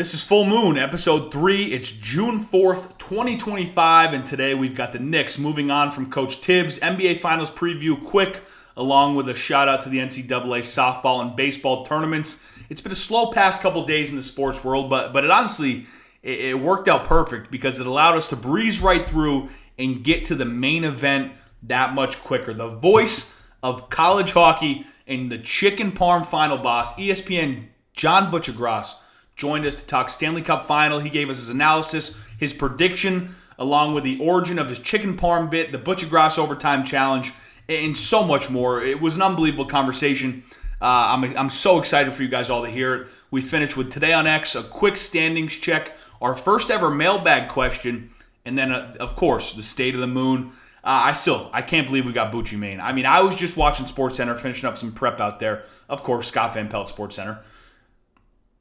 This is Full Moon, episode 3. It's June 4th, 2025, and today we've got the Knicks moving on from Coach Thibs. NBA Finals preview quick, along with a shout-out to the NCAA softball and baseball tournaments. It's been a slow past couple days in the sports world, but it honestly, it worked out perfect because it allowed us to breeze right through and get to the main event that much quicker. The voice of college hockey and the chicken parm final boss, ESPN John Buccigross, joined us to talk Stanley Cup final. He gave us his analysis, his prediction, along with the origin of his chicken parm bit, the Buccigross overtime challenge, and so much more. It was an unbelievable conversation. I'm so excited for you guys all to hear it. We finished with Today on X, a quick standings check, our first ever mailbag question, and then, of course, the state of the moon. I can't believe we got Bucci Maine. I mean, I was just watching SportsCenter, finishing up some prep out there. Of course, Scott Van Pelt, SportsCenter.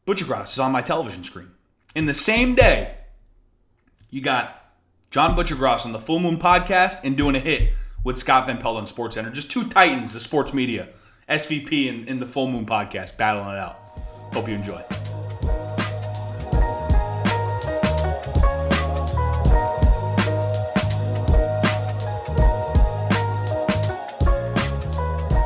Buccigross is on my television screen. In the same day, you got John Buccigross on the Full Moon podcast and doing a hit with Scott Van Pelt on SportsCenter. Just two titans of sports media, SVP and the Full Moon podcast, battling it out. Hope you enjoy.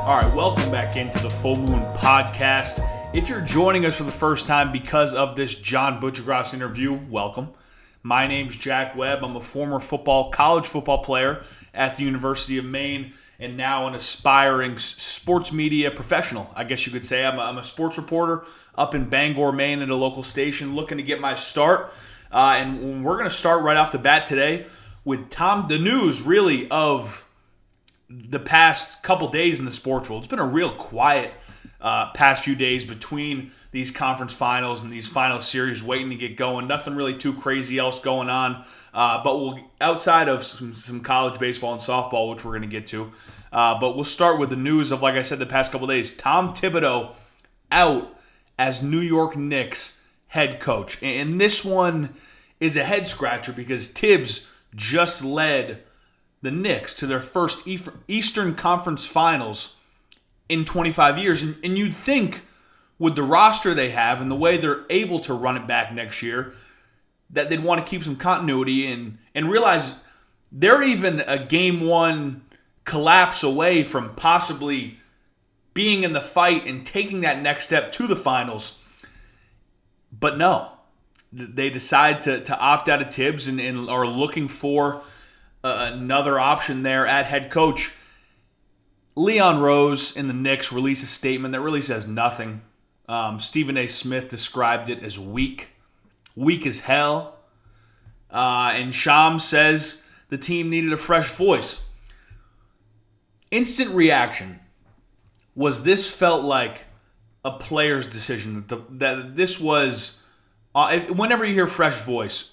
All right, welcome back into the Full Moon podcast. If you're joining us for the first time because of this John Buccigross interview, welcome. My name's Jack Webb. I'm a former college football player at the University of Maine and now an aspiring sports media professional, I guess you could say. I'm a sports reporter up in Bangor, Maine at a local station looking to get my start. And we're going to start right off the bat today with the news really of the past couple days in the sports world. It's been a real quiet past few days between these conference finals and these final series waiting to get going. Nothing really too crazy else going on. But outside of some college baseball and softball, which we're going to get to. But we'll start with the news of, like I said, the past couple days. Tom Thibodeau out as New York Knicks head coach. And this one is a head scratcher because Thibs just led the Knicks to their first Eastern Conference Finals in 25 years. And you'd think with the roster they have and the way they're able to run it back next year that they'd want to keep some continuity and realize they're even a game one collapse away from possibly being in the fight and taking that next step to the finals. But no, they decide to opt out of Thibs and are looking for another option there at head coach. Leon Rose in the Knicks released a statement that really says nothing. Stephen A. Smith described it as weak as hell. And Shams says the team needed a fresh voice. Instant reaction was this felt like a player's decision. That this was, whenever you hear fresh voice,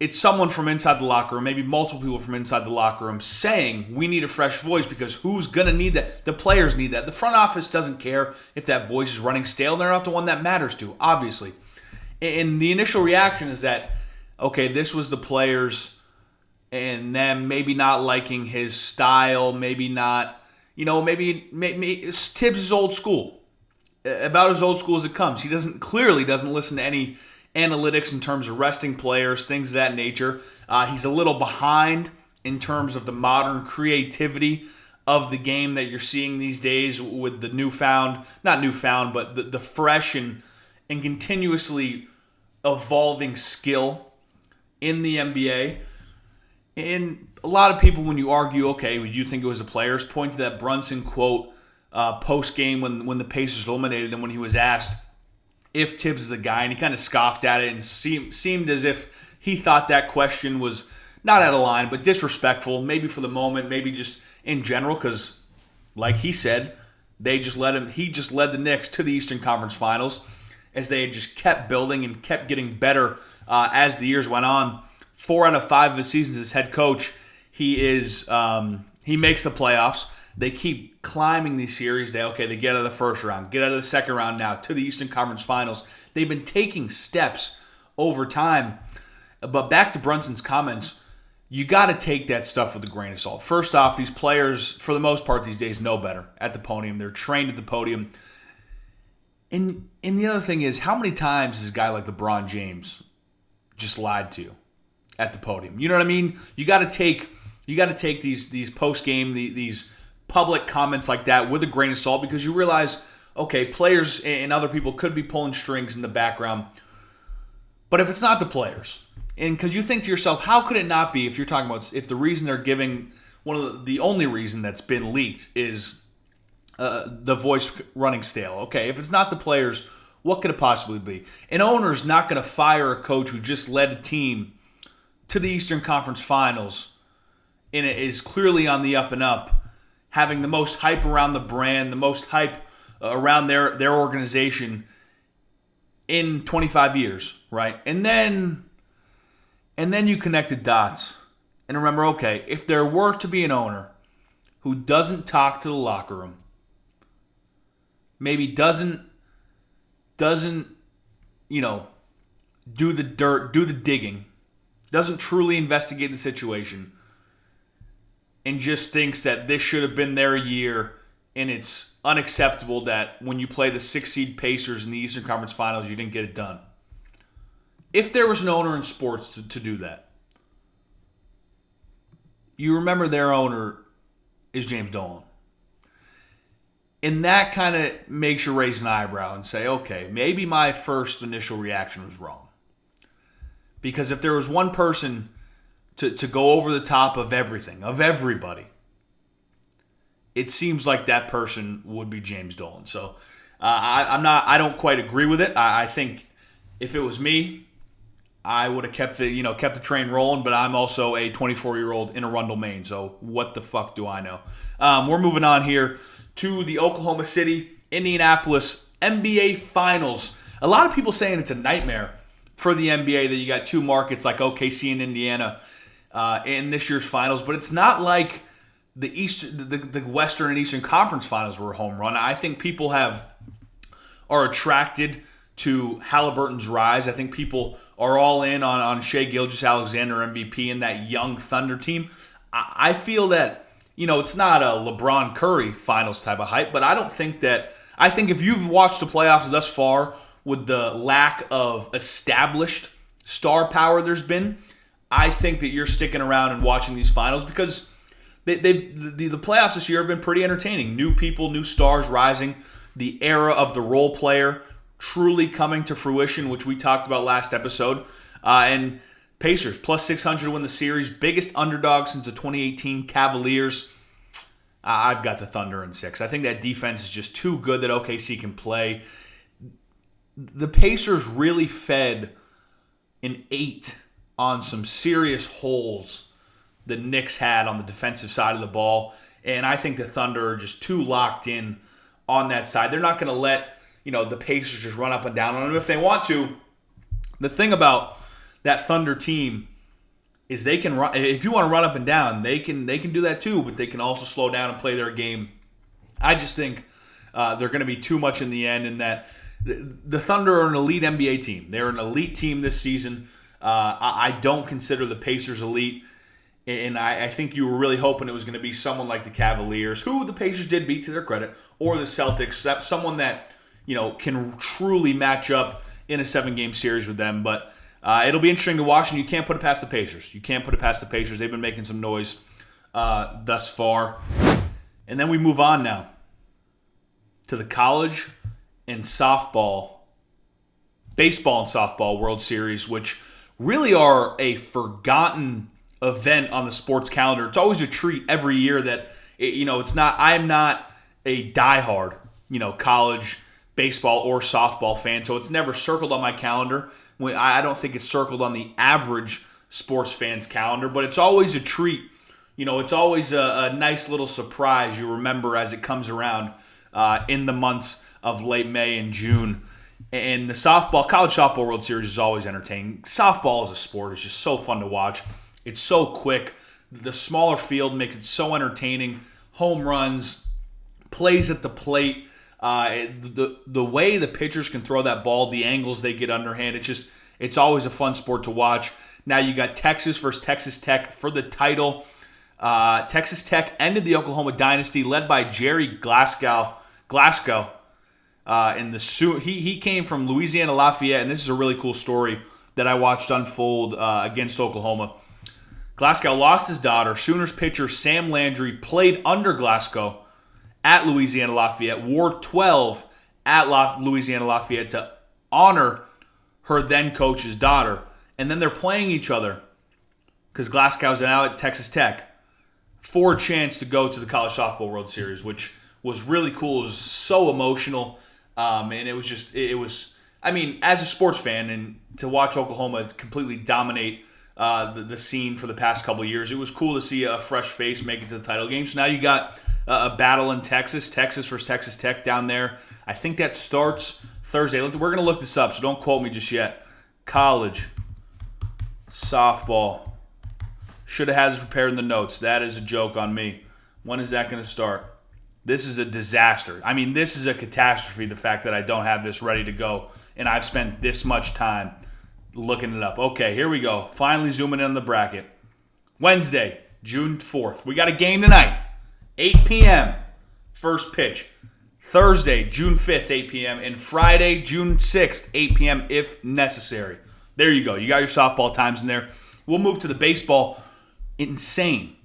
it's someone from inside the locker room, maybe multiple people from inside the locker room saying, we need a fresh voice because who's going to need that? The players need that. The front office doesn't care if that voice is running stale. They're not the one that matters to, obviously. And the initial reaction is that, okay, this was the players and them maybe not liking his style, maybe not, maybe Thibs is old school. About as old school as it comes. He clearly doesn't listen to any analytics in terms of resting players, things of that nature. He's a little behind in terms of the modern creativity of the game that you're seeing these days with the the fresh and continuously evolving skill in the NBA. And a lot of people, when you argue, okay, would you think it was the players, point to that Brunson quote post-game when the Pacers eliminated him when he was asked if Thibs is the guy, and he kind of scoffed at it and seemed as if he thought that question was not out of line, but disrespectful, maybe for the moment, maybe just in general, because like he said, he just led the Knicks to the Eastern Conference Finals as they had just kept building and kept getting better as the years went on. 4 out of 5 of his seasons as head coach, he makes the playoffs. They keep climbing these series. They get out of the first round, get out of the second round now to the Eastern Conference Finals. They've been taking steps over time. But back to Brunson's comments, you got to take that stuff with a grain of salt. First off, these players, for the most part these days, know better at the podium. They're trained at the podium. And the other thing is, how many times has a guy like LeBron James just lied to you at the podium? You know what I mean? You got to take these post game, these public comments like that with a grain of salt, because you realize, okay, players and other people could be pulling strings in the background. But if it's not the players, and because you think to yourself, how could it not be, if you're talking about, if the reason they're giving, one of the only reason that's been leaked is the voice running stale. Okay, if it's not the players, what could it possibly be? An owner's not going to fire a coach who just led a team to the Eastern Conference Finals and it is clearly on the up and up, having the most hype around the brand, the most hype around their organization in 25 years, right? And then you connect the dots and remember, okay, if there were to be an owner who doesn't talk to the locker room, maybe doesn't do the dirt, do the digging, doesn't truly investigate the situation, and just thinks that this should have been their year, and it's unacceptable that when you play the 6-seed Pacers in the Eastern Conference Finals, you didn't get it done. If there was an owner in sports to do that, you remember their owner is James Dolan. And that kind of makes you raise an eyebrow and say, okay, maybe my first initial reaction was wrong. Because if there was one person to go over the top of everything, of everybody, it seems like that person would be James Dolan. So I don't quite agree with it. I think if it was me, I would have kept the train rolling, but I'm also a 24-year-old in Arundel, Maine, so what the fuck do I know? We're moving on here to the Oklahoma City, Indianapolis NBA Finals. A lot of people saying it's a nightmare for the NBA that you got two markets like OKC and Indiana in this year's finals, but it's not like the Western and Eastern Conference Finals were a home run. I think people are attracted to Halliburton's rise. I think people are all in on Shai Gilgeous-Alexander MVP and that young Thunder team. I feel that, it's not a LeBron Curry finals type of hype, but I think if you've watched the playoffs thus far with the lack of established star power there's been, I think that you're sticking around and watching these finals because the playoffs this year have been pretty entertaining. New people, new stars rising. The era of the role player truly coming to fruition, which we talked about last episode. And Pacers, plus 600 to win the series. Biggest underdog since the 2018 Cavaliers. I've got the Thunder in 6. I think that defense is just too good that OKC can play. The Pacers really fed an 8 on some serious holes the Knicks had on the defensive side of the ball. And I think the Thunder are just too locked in on that side. They're not going to let the Pacers just run up and down on them if they want to. The thing about that Thunder team is they can run. If you want to run up and down, they can do that too, but they can also slow down and play their game. I just think they're going to be too much in the end, and that the Thunder are an elite NBA team. They're an elite team this season. I don't consider the Pacers elite, and I think you were really hoping it was going to be someone like the Cavaliers, who the Pacers did beat to their credit, or the Celtics, someone that can truly match up in a 7-game series with them. But it'll be interesting to watch, and you can't put it past the Pacers. They've been making some noise thus far. And then we move on now to the college and baseball and softball World Series, which really are a forgotten event on the sports calendar. It's always a treat every year that, it's not, I'm not a diehard, college baseball or softball fan, so it's never circled on my calendar. I don't think it's circled on the average sports fan's calendar, but it's always a treat. It's always a nice little surprise you remember as it comes around in the months of late May and June. And the college softball World Series is always entertaining. Softball as a sport is just so fun to watch. It's so quick. The smaller field makes it so entertaining. Home runs, plays at the plate. The way the pitchers can throw that ball, the angles they get underhand, it's always a fun sport to watch. Now you got Texas versus Texas Tech for the title. Texas Tech ended the Oklahoma dynasty led by Jerry Glasgow. He came from Louisiana Lafayette, and this is a really cool story that I watched unfold against Oklahoma. Glasgow lost his daughter. Sooners pitcher Sam Landry played under Glasgow at Louisiana Lafayette, wore 12 at Louisiana Lafayette to honor her then coach's daughter. And then they're playing each other because Glasgow's now at Texas Tech for a chance to go to the College Softball World Series, which was really cool. It was so emotional. And it was, as a sports fan and to watch Oklahoma completely dominate the scene for the past couple of years, it was cool to see a fresh face make it to the title game. So now you got a battle in Texas versus Texas Tech down there. I think that starts Thursday. We're going to look this up, so don't quote me just yet. College softball. Should have had this prepared in the notes. That is a joke on me. When is that going to start? This is a disaster. This is a catastrophe, the fact that I don't have this ready to go, and I've spent this much time looking it up. Okay, here we go. Finally zooming in on the bracket. Wednesday, June 4th. We got a game tonight. 8 p.m. First pitch. Thursday, June 5th, 8 p.m. And Friday, June 6th, 8 p.m. if necessary. There you go. You got your softball times in there. We'll move to the baseball. Insane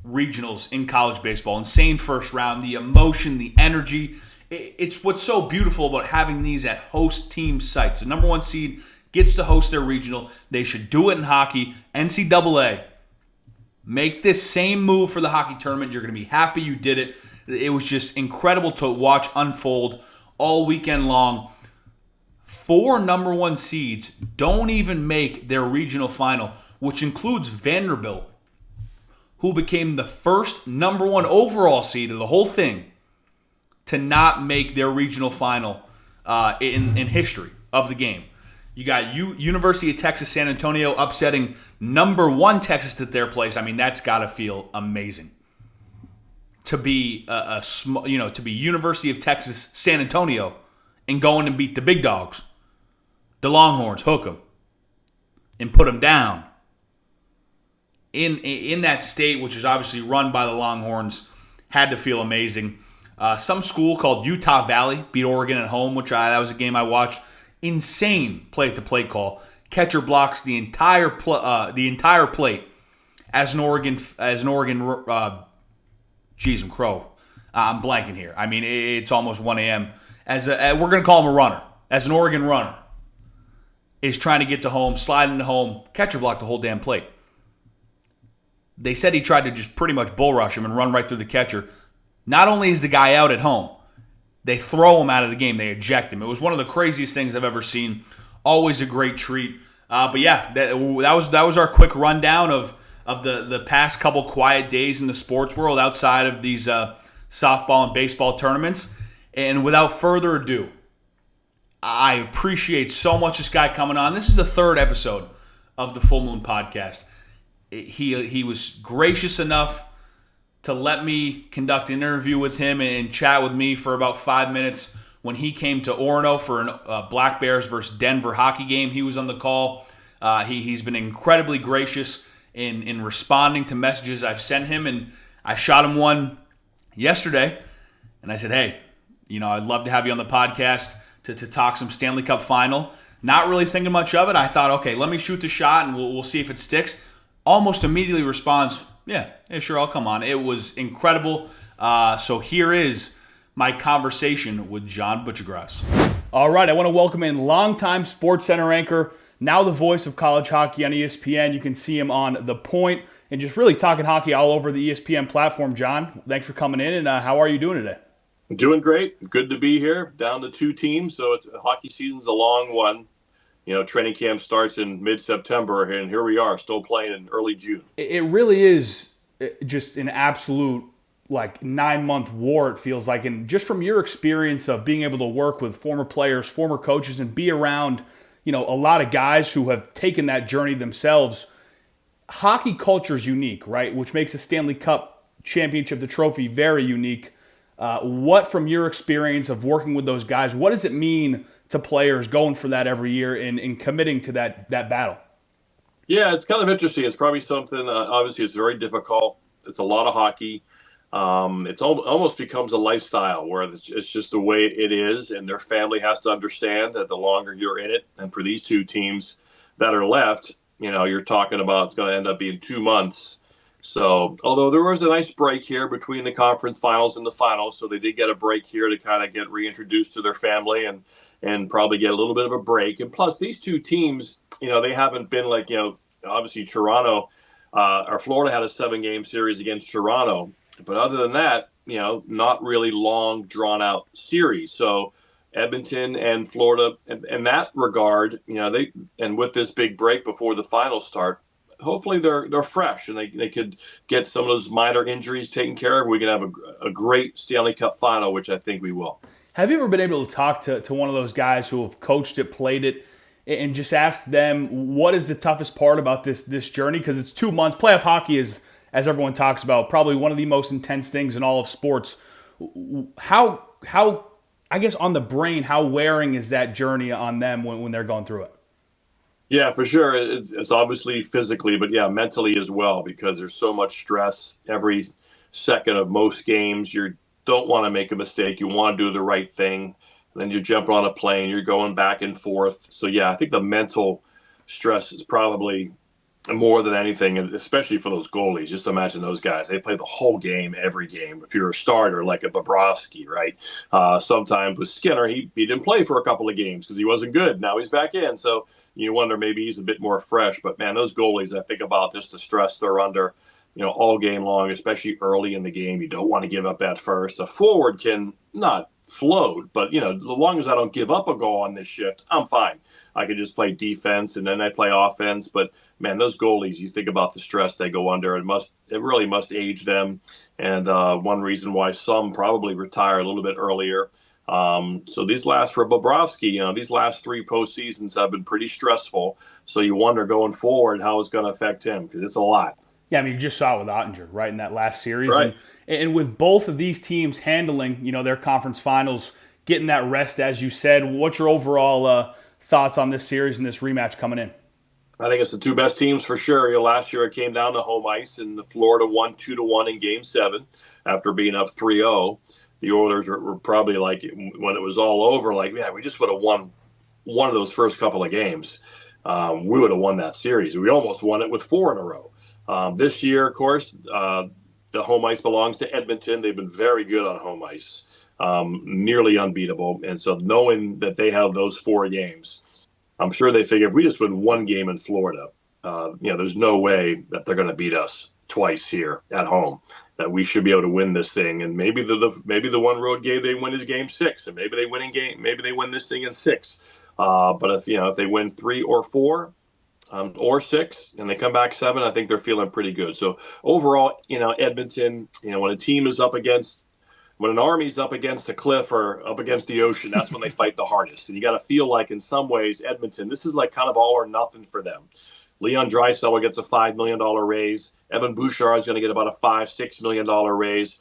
regionals in college baseball. Insane first round. The emotion, the energy. It's what's so beautiful about having these at host team sites. The number one seed gets to host their regional. They should do it in hockey. NCAA. Make this same move for the hockey tournament. You're going to be happy you did it. It was just incredible to watch unfold all weekend long. 4 number one seeds don't even make their regional final, which includes Vanderbilt, who became the first number one overall seed of the whole thing to not make their regional final in history of the game. You got University of Texas San Antonio upsetting number one Texas at their place. That's got to feel amazing. To be to be University of Texas San Antonio and going and beat the big dogs, the Longhorns, hook them and put them down in that state, which is obviously run by the Longhorns, had to feel amazing. Some school called Utah Valley beat Oregon at home, that was a game I watched. Insane play-to-play call. Catcher blocks the entire plate as an Oregon. Jeez, I'm crow. I'm blanking here. It's almost 1 a.m. We're going to call him a runner. As an Oregon runner, is trying to get to home, slide into home, catcher blocked the whole damn plate. They said he tried to just pretty much bull rush him and run right through the catcher. Not only is the guy out at home, they throw him out of the game. They eject him. It was one of the craziest things I've ever seen. Always a great treat. But yeah, that was our quick rundown of the past couple quiet days in the sports world outside of these softball and baseball tournaments. And without further ado, I appreciate so much this guy coming on. This is the 3rd episode of the Full Moon Podcast. He was gracious enough to let me conduct an interview with him and chat with me for about 5 minutes when he came to Orono for a Black Bears versus Denver hockey game. He was on the call. He's been incredibly gracious in responding to messages I've sent him, and I shot him one yesterday, and I said, hey, I'd love to have you on the podcast to talk some Stanley Cup final. Not really thinking much of it. I thought, okay, let me shoot the shot, and we'll see if it sticks. Almost immediately responds, yeah, sure, I'll come on. It was incredible. So here is my conversation with John Buccigross. All right, I want to welcome in longtime SportsCenter anchor, now the voice of college hockey on ESPN. You can see him on The Point and just really talking hockey all over the ESPN platform. John, thanks for coming in, and how are you doing today? Doing great. Good to be here. Down to 2 teams, so hockey season's a long one. Training camp starts in mid-September, and here we are, still playing in early June. It really is just an absolute 9-month war, it feels like. And just from your experience of being able to work with former players, former coaches, and be around, a lot of guys who have taken that journey themselves, hockey culture is unique, right? Which makes the Stanley Cup championship, the trophy, very unique. What, from your experience of working with those guys, what does it mean to players going for that every year and committing to that battle? Yeah, it's kind of interesting. It's probably something, obviously it's very difficult. It's a lot of hockey. Almost becomes a lifestyle where it's just the way it is, and their family has to understand that the longer you're in it, and for these two teams that are left, you're talking about it's going to end up being 2 months. So, although there was a nice break here between the conference finals and the finals, so they did get a break here to kind of get reintroduced to their family and probably get a little bit of a break. And plus, these two teams, they haven't been like, obviously Toronto or Florida had a 7-game series against Toronto. But other than that, not really long, drawn-out series. So Edmonton and Florida, in that regard, and with this big break before the finals start, hopefully they're fresh and they could get some of those minor injuries taken care of. We can have a great Stanley Cup final, which I think we will. Have you ever been able to talk to one of those guys who have coached it, played it, and just ask them what is the toughest part about this journey? Because it's 2 months. Playoff hockey is, as everyone talks about, probably one of the most intense things in all of sports. How I guess on the brain, how wearing is that journey on them when they're going through it? Yeah, for sure. It's obviously physically, but yeah, mentally as well, because there's so much stress every second of most games. You don't want to make a mistake. You want to do the right thing. And then you jump on a plane, you're going back and forth. So yeah, I think the mental stress is probably more than anything, especially for those goalies. Just imagine those guys. They play the whole game, every game. If you're a starter like a Bobrovsky, right? Sometimes with Skinner, he didn't play for a couple of games because he wasn't good. Now he's back in. So you wonder maybe he's a bit more fresh. But, man, those goalies, I think about just the stress they're under, all game long, especially early in the game. You don't want to give up that first. A forward can not float, but, as long as I don't give up a goal on this shift, I'm fine. I could just play defense and then I play offense. But, man, those goalies, you think about the stress they go under. It really must age them. And one reason why some probably retire a little bit earlier. So these for Bobrovsky, these last 3 postseasons have been pretty stressful. So you wonder going forward how it's going to affect him, because it's a lot. Yeah, I mean, you just saw it with Ottinger, right, in that last series. Right. And with both of these teams handling, their conference finals, getting that rest, as you said, what's your overall thoughts on this series and this rematch coming in? I think it's the 2 best teams for sure. Last year it came down to home ice, and Florida won 2-1 in Game 7 after being up 3-0. The Oilers were probably like, when it was all over, like, man, we just would have won one of those first couple of games. We would have won that series. We almost won it with 4 in a row. This year, of course, the home ice belongs to Edmonton. They've been very good on home ice, nearly unbeatable. And so knowing that they have those 4 games, I'm sure they figure if we just win 1 game in Florida, there's no way that they're going to beat us twice here at home. That we should be able to win this thing, and maybe the one road game they win is Game 6, and maybe they win this thing in 6. But if they win 3 or 4 or 6 and they come back 7, I think they're feeling pretty good. So overall, Edmonton, when an army's up against a cliff or up against the ocean, that's when they fight the hardest. And you got to feel like, in some ways, Edmonton, this is like kind of all or nothing for them. Leon Draisaitl gets a $5 million raise. Evan Bouchard is going to get about a $5-6 million raise.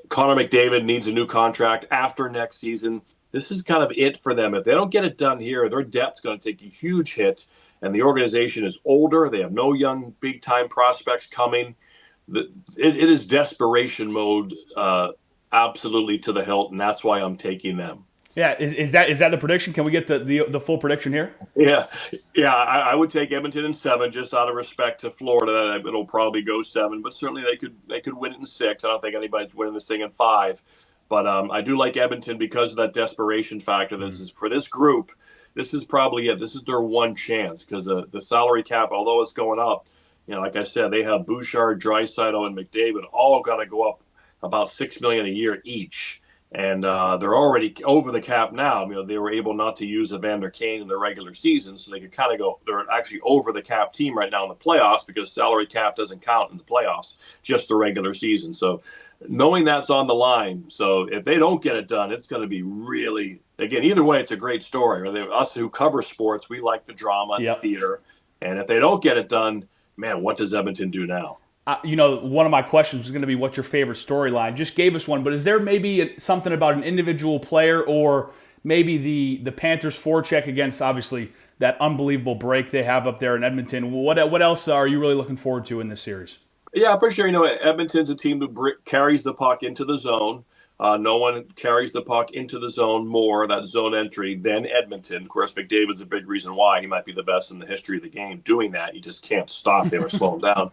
Connor McDavid needs a new contract after next season. This is kind of it for them. If they don't get it done here, their depth's going to take a huge hit. And the organization is older. They have no young, big-time prospects coming. It is desperation mode, absolutely to the hilt, and that's why I'm taking them. Yeah, is that the prediction? Can we get the full prediction here? Yeah. I would take Edmonton in 7, just out of respect to Florida. It'll probably go 7, but certainly they could win it in 6. I don't think anybody's winning this thing in 5. But I do like Edmonton because of that desperation factor. This is for this group. This is probably it. This is their one chance, because the salary cap, although it's going up, like I said, they have Bouchard, Draisaitl, and McDavid all got to go up about $6 million a year each. And they're already over the cap now. They were able not to use Evander Kane in the regular season, so they could kind of go. They're actually over the cap team right now in the playoffs, because salary cap doesn't count in the playoffs, just the regular season. So knowing that's on the line, so if they don't get it done, it's going to be really, again, either way, it's a great story. Us who cover sports, we like the drama and the theater. And if they don't get it done, man, what does Edmonton do now? One of my questions was going to be, what's your favorite storyline? Just gave us one, but is there maybe something about an individual player, or maybe the Panthers' forecheck against, obviously, that unbelievable break they have up there in Edmonton? What else are you really looking forward to in this series? Yeah, for sure. Edmonton's a team that carries the puck into the zone. No one carries the puck into the zone more, that zone entry, than Edmonton. Of course, McDavid's a big reason why. He might be the best in the history of the game doing that. You just can't stop him or slow him down.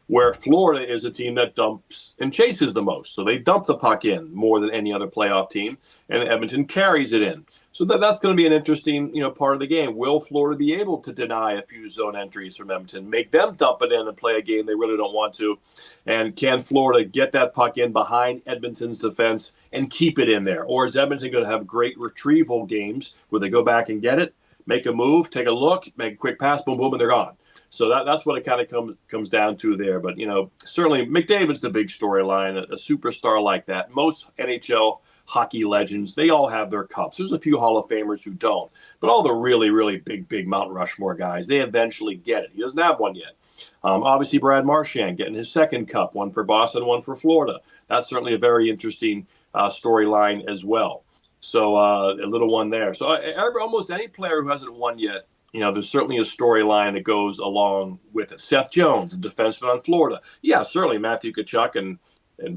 Where Florida is a team that dumps and chases the most. So they dump the puck in more than any other playoff team, and Edmonton carries it in. So that's going to be an interesting, part of the game. Will Florida be able to deny a few zone entries from Edmonton, make them dump it in and play a game they really don't want to? And can Florida get that puck in behind Edmonton's defense and keep it in there? Or is Edmonton going to have great retrieval games where they go back and get it, make a move, take a look, make a quick pass, boom, boom, and they're gone? So that's what it kind of comes down to there. But, certainly McDavid's the big storyline, a superstar like that. Most NHL hockey legends, they all have their cups. There's a few Hall of Famers who don't. But all the really, really big Mount Rushmore guys, they eventually get it. He doesn't have one yet. Obviously, Brad Marchand getting his second cup, one for Boston, one for Florida. That's certainly a very interesting storyline as well. So a little one there. So almost any player who hasn't won yet, there's certainly a storyline that goes along with it. Seth Jones, the defenseman on Florida. Yeah, certainly Matthew Tkachuk and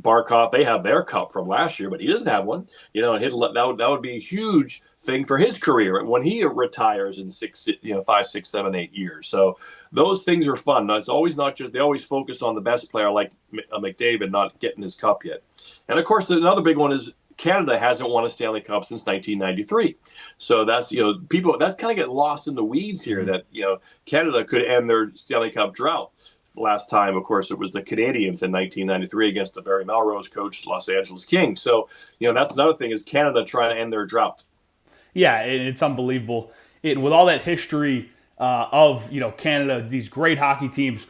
Barkov, they have their cup from last year, but he doesn't have one. That would be a huge thing for his career when he retires in 5, 6, 7, 8 years. So those things are fun. It's always not just, they always focus on the best player like McDavid not getting his cup yet. And of course, another big one is Canada hasn't won a Stanley Cup since 1993. So that's, people, that's kind of get lost in the weeds here that, Canada could end their Stanley Cup drought. Last time, of course, it was the Canadiens in 1993 against the Barry Melrose coached Los Angeles Kings. So, that's another thing is Canada trying to end their drought. Yeah, it's unbelievable. With all that history of, Canada, these great hockey teams,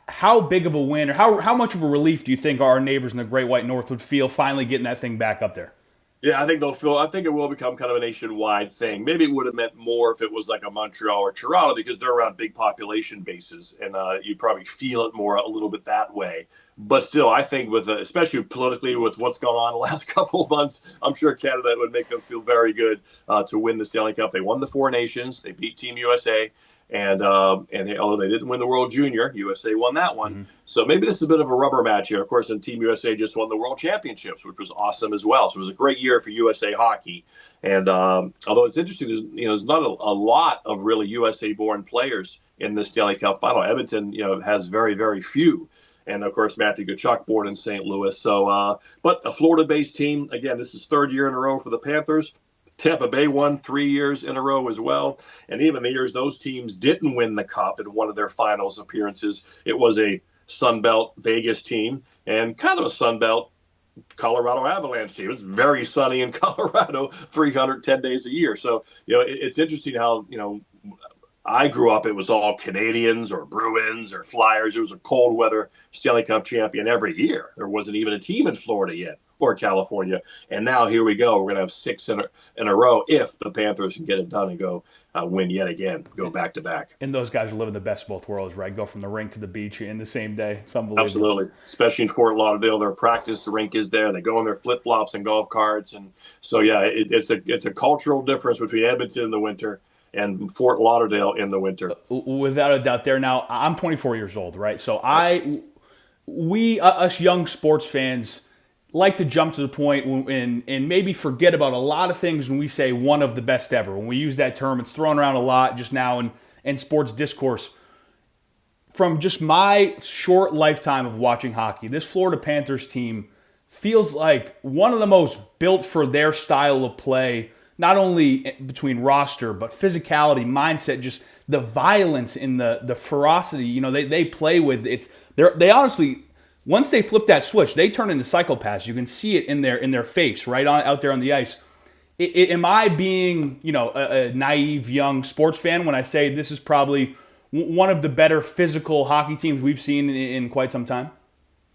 how big of a win or how much of a relief do you think our neighbors in the Great White North would feel finally getting that thing back up there? Yeah, I think it will become kind of a nationwide thing. Maybe it would have meant more if it was like a Montreal or Toronto because they're around big population bases and you probably feel it more a little bit that way. But still, I think especially politically with what's gone on the last couple of months, I'm sure Canada would make them feel very good to win the Stanley Cup. They won the Four Nations. They beat Team USA. And although they didn't win the World Junior, USA won that one. Mm-hmm. So maybe this is a bit of a rubber match here. Of course, and Team USA just won the World Championships, which was awesome as well. So it was a great year for USA hockey. And although it's interesting, there's not a lot of really USA-born players in the Stanley Cup final. Edmonton, has very, very few. And, of course, Matthew Tkachuk, born in St. Louis. So, but a Florida-based team. Again, this is third year in a row for the Panthers. Tampa Bay won 3 years in a row as well. And even the years those teams didn't win the Cup in one of their finals appearances, it was a Sunbelt Vegas team and kind of a Sunbelt Colorado Avalanche team. It's very sunny in Colorado 310 days a year. So, it's interesting how, I grew up, it was all Canadians or Bruins or Flyers. It was a cold weather Stanley Cup champion every year. There wasn't even a team in Florida yet or California. And now here we go. We're going to have 6 in a row if the Panthers can get it done and go win yet again, go back to back. And those guys are living the best of both worlds, right? Go from the rink to the beach in the same day. It's unbelievable. Absolutely. Especially in Fort Lauderdale, their practice, the rink is there. They go in their flip-flops and golf carts. And so, yeah, it's a cultural difference between Edmonton in the winter and Fort Lauderdale in the winter. Without a doubt there. Now, I'm 24 years old, right? So us young sports fans like to jump to the point and maybe forget about a lot of things when we say one of the best ever. When we use that term, it's thrown around a lot just now in sports discourse. From just my short lifetime of watching hockey, this Florida Panthers team feels like one of the most built for their style of play, not only between roster, but physicality, mindset, just the violence and the ferocity, they play with. They honestly, once they flip that switch, they turn into psychopaths. You can see it in their face, right out there on the ice. Am I being, a naive young sports fan when I say this is probably one of the better physical hockey teams we've seen in quite some time?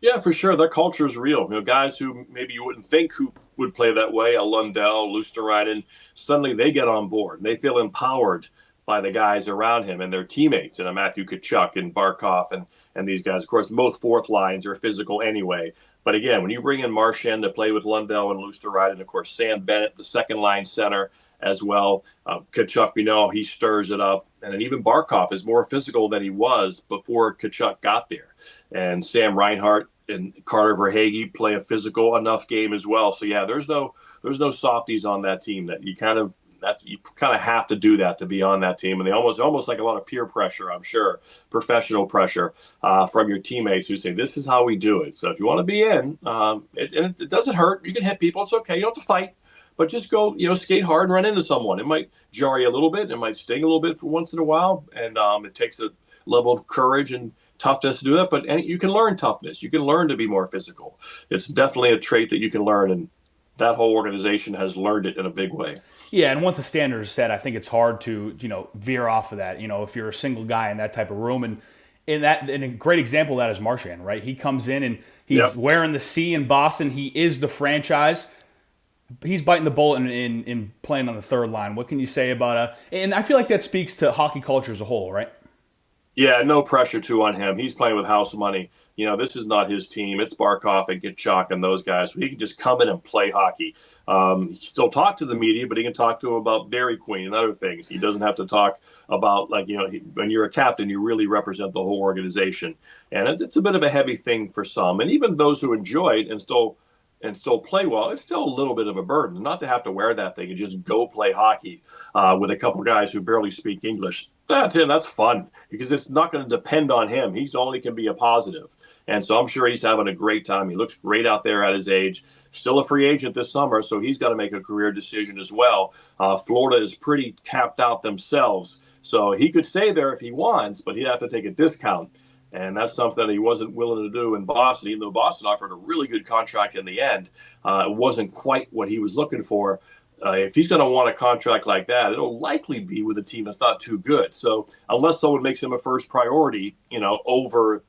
Yeah, for sure. Their culture is real. Guys who maybe you wouldn't think who would play that way, a Lundell, Luosterainen, suddenly they get on board. They feel empowered by the guys around him and their teammates, and a Matthew Tkachuk and Barkov and these guys. Of course, both fourth lines are physical anyway. But again, when you bring in Marchand to play with Lundell and Luosterainen, of course, Sam Bennett, the second line center as well. Tkachuk, he stirs it up. And then even Barkov is more physical than he was before Kachuk got there. And Sam Reinhart and Carter Verhaeghe play a physical enough game as well. So yeah, there's no softies on that team. That you kind of have to do that to be on that team. And they almost like a lot of peer pressure, I'm sure, professional pressure from your teammates who say, this is how we do it. So if you want to be in, it doesn't hurt. You can hit people. It's okay. You don't have to fight. But just go, skate hard and run into someone. It might jar you a little bit. It might sting a little bit for once in a while. And it takes a level of courage and toughness to do that. But you can learn toughness. You can learn to be more physical. It's definitely a trait that you can learn. And that whole organization has learned it in a big way. Yeah, and once a standard is set, I think it's hard to, veer off of that. If you're a single guy in that type of room. And a great example of that is Marchand, right? He comes in and he's wearing the C in Boston. He is the franchise. He's biting the bullet in playing on the third line. What can you say about and I feel like that speaks to hockey culture as a whole, right? Yeah, no pressure too on him. He's playing with house money. This is not his team. It's Barkov and Kachuk and those guys. So he can just come in and play hockey. He still talk to the media, but he can talk to them about Dairy Queen and other things. He doesn't have to talk about, when you're a captain, you really represent the whole organization. And it's a bit of a heavy thing for some. And even those who enjoy it and still play well, it's still a little bit of a burden not to have to wear that thing and just go play hockey with a couple guys who barely speak English. That's fun because it's not going to depend on him. He's only can be a positive. And so I'm sure he's having a great time. He looks great out there at his age. Still a free agent this summer, so he's got to make a career decision as well. Florida is pretty capped out themselves. So he could stay there if he wants, but he'd have to take a discount. And that's something that he wasn't willing to do in Boston, even though Boston offered a really good contract in the end. It wasn't quite what he was looking for. If he's going to want a contract like that, it'll likely be with a team that's not too good. So unless someone makes him a first priority, over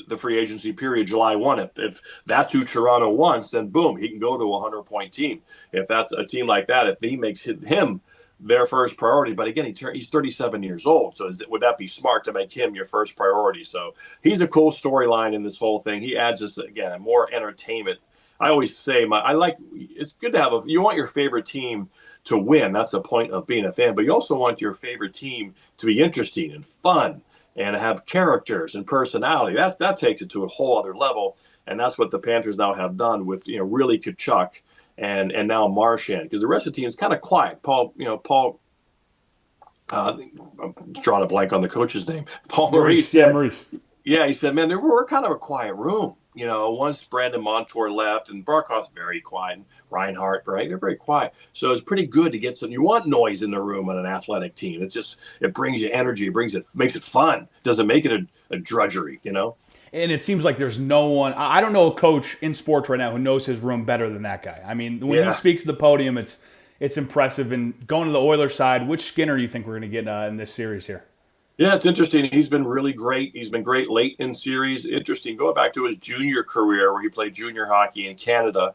the free agency period, July 1, if that's who Toronto wants, then boom, he can go to a 100-point team. If that's a team like that, if he makes him their first priority. But again, he's 37 years old. So would that be smart to make him your first priority? So he's a cool storyline in this whole thing. He adds us, again, more entertainment. I always say it's good to have you want your favorite team to win. That's the point of being a fan. But you also want your favorite team to be interesting and fun and have characters and personality. That takes it to a whole other level. And that's what the Panthers now have done with, really Kachuk and now Marchand, because the rest of the team is kind of quiet. Paul, I'm drawing a blank on the coach's name. Paul Maurice. Maurice. Yeah, he said, man, we're kind of a quiet room. Once Brandon Montour left and Barkov's very quiet, and Reinhart, right? They're very quiet. So it's pretty good to get you want noise in the room on an athletic team. It brings you energy. Makes it fun. Doesn't make it a drudgery, And it seems like there's no one. I don't know a coach in sports right now who knows his room better than that guy. I mean, when he speaks to the podium, it's impressive. And going to the Oilers side, which Skinner do you think we're going to get in this series here? Yeah, it's interesting. He's been really great. He's been great late in series. Interesting. Going back to his junior career where he played junior hockey in Canada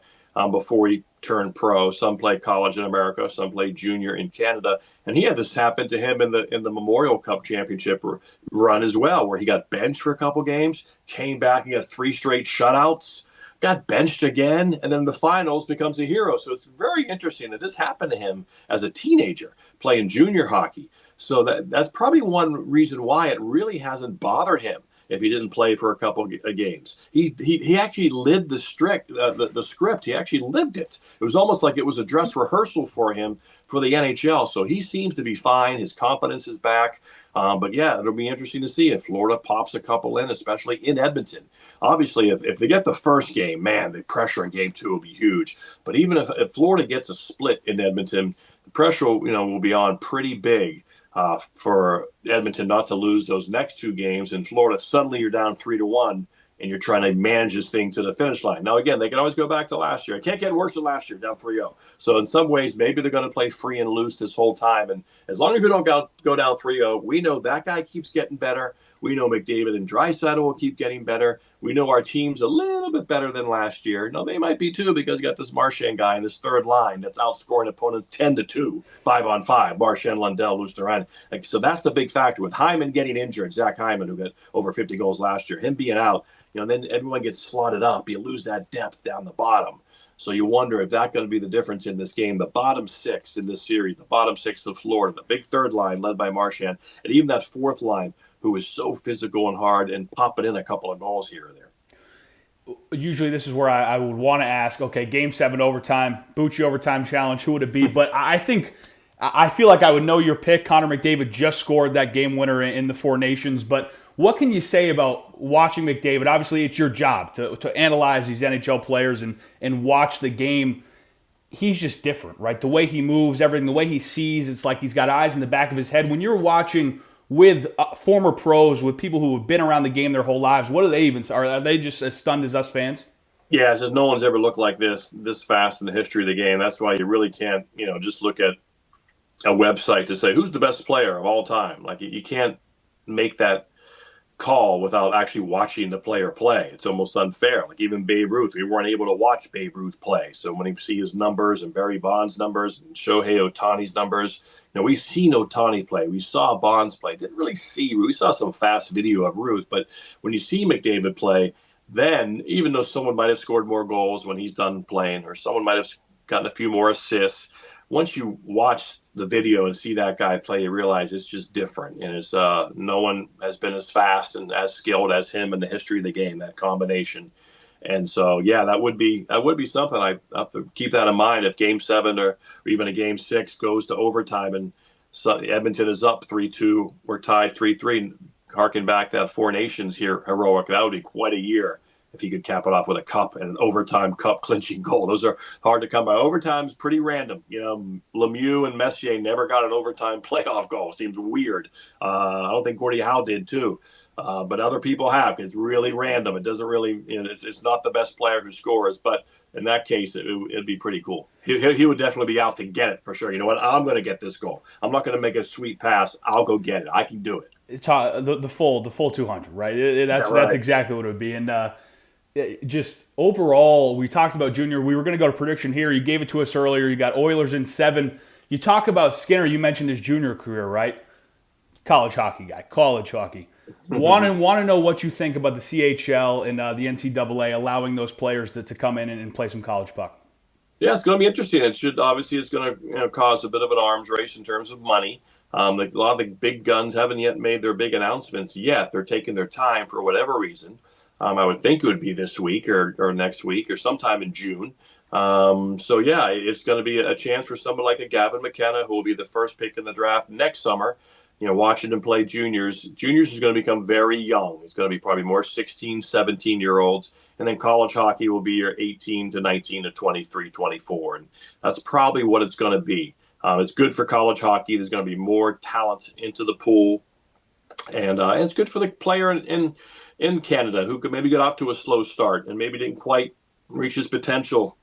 before he turned pro. Some played college in America. Some played junior in Canada. And he had this happen to him in the Memorial Cup championship run as well, where he got benched for a couple games, came back and got 3 straight shutouts, got benched again, and then the finals becomes a hero. So it's very interesting that this happened to him as a teenager playing junior hockey. So that's probably one reason why it really hasn't bothered him if he didn't play for a couple of games. He actually lived the script. He actually lived it. It was almost like it was a dress rehearsal for him for the NHL. So he seems to be fine. His confidence is back. But yeah, it'll be interesting to see if Florida pops a couple in, especially in Edmonton. Obviously, if they get the first game, man, the pressure in game 2 will be huge. But even if Florida gets a split in Edmonton, the pressure will be on pretty big. For Edmonton not to lose those next 2 games. In Florida, suddenly you're down 3-1, and you're trying to manage this thing to the finish line. Now, again, they can always go back to last year. It can't get worse than last year, down 3-0. So in some ways, maybe they're going to play free and loose this whole time. And as long as we don't go down 3-0, we know that guy keeps getting better. We know McDavid and Draisaitl will keep getting better. We know our team's a little bit better than last year. Now, they might be too because you got this Marchand guy in this third line that's outscoring opponents 10-2, 5-on-5. Marchand, Lundell, Lusteran. So that's the big factor. With Hyman getting injured, Zach Hyman, who got over 50 goals last year, him being out, then everyone gets slotted up. You lose that depth down the bottom. So you wonder if that's going to be the difference in this game. The bottom six in this series, the bottom six of Florida, the big third line led by Marchand, and even that fourth line who is so physical and hard and popping in a couple of goals here or there. Usually this is where I would want to ask, okay, game 7 overtime, Bucci overtime challenge, who would it be? But I feel like I would know your pick. Connor McDavid just scored that game winner in the Four Nations. But what can you say about watching McDavid? Obviously, it's your job to analyze these NHL players and watch the game. He's just different, right? The way he moves, everything, the way he sees, it's like he's got eyes in the back of his head. When you're watching with former pros, with people who have been around the game their whole lives, what do they even, are they just as stunned as us fans? Yeah, it's just no one's ever looked like this fast in the history of the game. That's why you really can't, just look at a website to say who's the best player of all time. Like you can't make that call without actually watching the player play. It's almost unfair. Like even Babe Ruth, we weren't able to watch Babe Ruth play. So when you see his numbers and Barry Bonds' numbers and Shohei Ohtani's numbers, we've seen Ohtani play. We saw Bonds play. Didn't really see. We saw some fast video of Ruth, but when you see McDavid play, then even though someone might have scored more goals when he's done playing, or someone might have gotten a few more assists, once you watch the video and see that guy play, you realize it's just different. And it's no one has been as fast and as skilled as him in the history of the game, that combination. And so, yeah, that would be something. I have to keep that in mind if Game 7 or even a Game 6 goes to overtime and Edmonton is up 3-2, we're tied 3-3, harking back that Four Nations here heroic. That would be quite a year if he could cap it off with a cup and an overtime cup clinching goal. Those are hard to come by. Overtime's pretty random. Lemieux and Messier never got an overtime playoff goal. Seems weird. I don't think Gordie Howe did too. But other people have. It's really random. It doesn't really, it's not the best player who scores, but in that case, it'd be pretty cool. He would definitely be out to get it for sure. You know what? I'm going to get this goal. I'm not going to make a sweet pass. I'll go get it. I can do it. It's the full 200, right? That's exactly what it would be. And just overall, we talked about Junior. We were going to go to prediction here. You gave it to us earlier. You got Oilers in 7. You talk about Skinner. You mentioned his junior career, right? College hockey guy. College hockey. Want to know what you think about the CHL and the NCAA allowing those players to come in and play some college puck. Yeah, it's going to be interesting. It's going to cause a bit of an arms race in terms of money. A lot of the big guns haven't yet made their big announcements yet. They're taking their time for whatever reason. I would think it would be this week or next week or sometime in June. It's going to be a chance for someone like a Gavin McKenna, who will be the first pick in the draft next summer. Watching him play juniors is going to become very young. It's going to be probably more 16, 17-year-olds. And then college hockey will be your 18 to 19 to 23, 24. And that's probably what it's going to be. It's good for college hockey. There's going to be more talent into the pool. And it's good for the player in Canada who could maybe get off to a slow start and maybe didn't quite reach his potential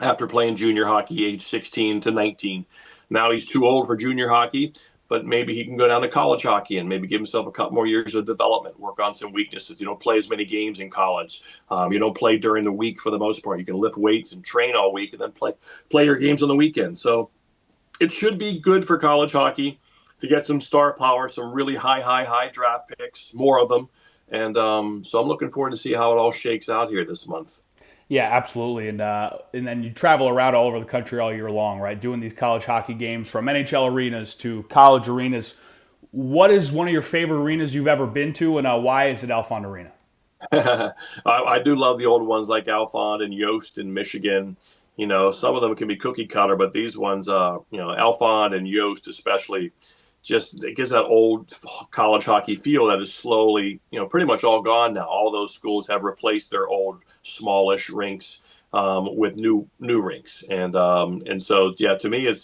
after playing junior hockey age 16 to 19. Now he's too old for junior hockey, but maybe he can go down to college hockey and maybe give himself a couple more years of development, work on some weaknesses. You don't play as many games in college. You don't play during the week for the most part. You can lift weights and train all week and then play your games on the weekend. So it should be good for college hockey to get some star power, some really high draft picks, more of them. And so I'm looking forward to see how it all shakes out here this month. Yeah, absolutely. And then you travel around all over the country all year long, right? Doing these college hockey games from NHL arenas to college arenas. What is one of your favorite arenas you've ever been to, and why is it Alfond Arena? I do love the old ones like Alfond and Yost in Michigan. Some of them can be cookie cutter, but these ones, Alfond and Yost especially, just it gives that old college hockey feel that is slowly, pretty much all gone now. All those schools have replaced their old smallish rinks with new rinks, and so to me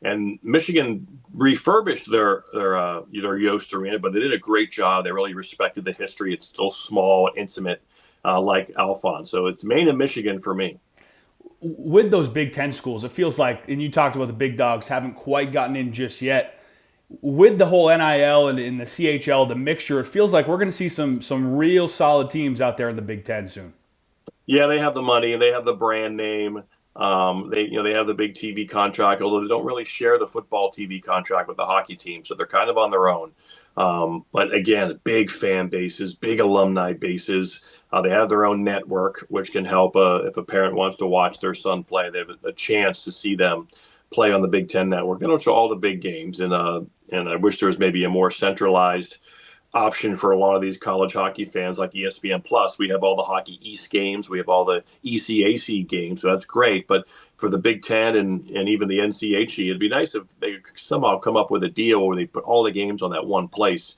and Michigan refurbished their Yost Arena, but they did a great job. They really respected the history. It's still small, intimate, like Alfond. So it's Maine and Michigan for me. With those Big Ten schools, it feels like, and you talked about the big dogs haven't quite gotten in just yet. With the whole NIL and in the CHL, the mixture, it feels like we're going to see some real solid teams out there in the Big Ten soon. Yeah, they have the money and they have the brand name. They have the big TV contract, although they don't really share the football TV contract with the hockey team, so they're kind of on their own. But again, big fan bases, big alumni bases. They have their own network, which can help if a parent wants to watch their son play. They have a chance to see them play on the Big Ten network. They don't show all the big games, and I wish there was maybe a more centralized option for a lot of these college hockey fans like ESPN Plus. We have all the Hockey East games, we have all the ECAC games, so that's great. But for the Big Ten and even the NCHE, it'd be nice if they could somehow come up with a deal where they put all the games on that one place,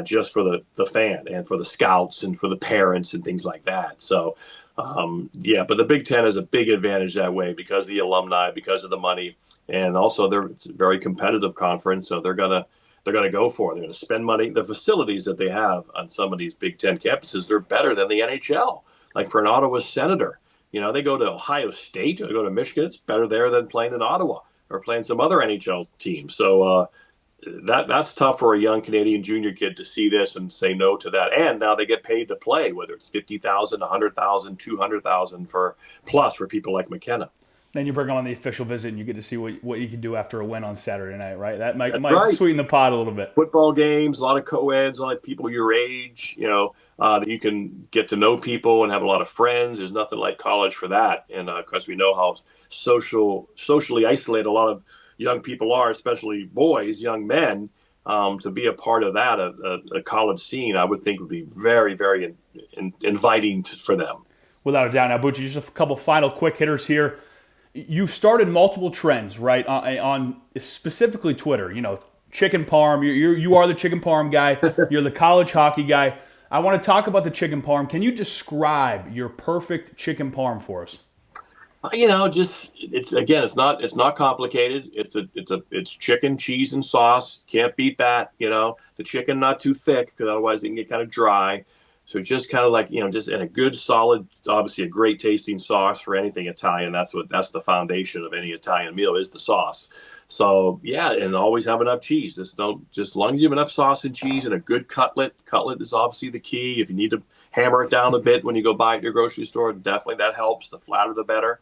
just for the fan and for the scouts and for the parents and things like that. So, yeah, but the Big Ten has a big advantage that way because of the alumni, because of the money, and also it's a very competitive conference, so they're gonna go for it. They're going to spend money. The facilities that they have on some of these Big Ten campuses, they're better than the NHL. Like for an Ottawa Senator, they go to Ohio State or they go to Michigan. It's better there than playing in Ottawa or playing some other NHL team. So that's tough for a young Canadian junior kid to see this and say no to that. And now they get paid to play, whether it's 50,000, 100,000, 200,000 for people like McKenna. Then you bring them on the official visit, and you get to see what you can do after a win on Saturday night, right? That might right. Sweeten the pot a little bit. Football games, a lot of co-eds, a lot of people your age, that you can get to know people and have a lot of friends. There's nothing like college for that. And of course, we know how socially isolated a lot of young people are, especially boys, young men. To be a part of that, a college scene, I would think would be very, very inviting for them. Without a doubt. Now, Bucci, just a couple final quick hitters here. You've started multiple trends, right, on specifically Twitter. Chicken parm. You are the chicken parm guy. You're the college hockey guy. I want to talk about the chicken parm. Can you describe your perfect chicken parm for us? It's not complicated. It's chicken, cheese, and sauce. Can't beat that. The chicken not too thick because otherwise it can get kind of dry. So just kind of like, just in a good solid, obviously a great tasting sauce for anything Italian. That's the foundation of any Italian meal is the sauce. So yeah, and always have enough cheese. Just as long as you have enough sauce and cheese and a good cutlet. Cutlet is obviously the key. If you need to hammer it down a bit when you go buy it at your grocery store, definitely that helps. The flatter the better.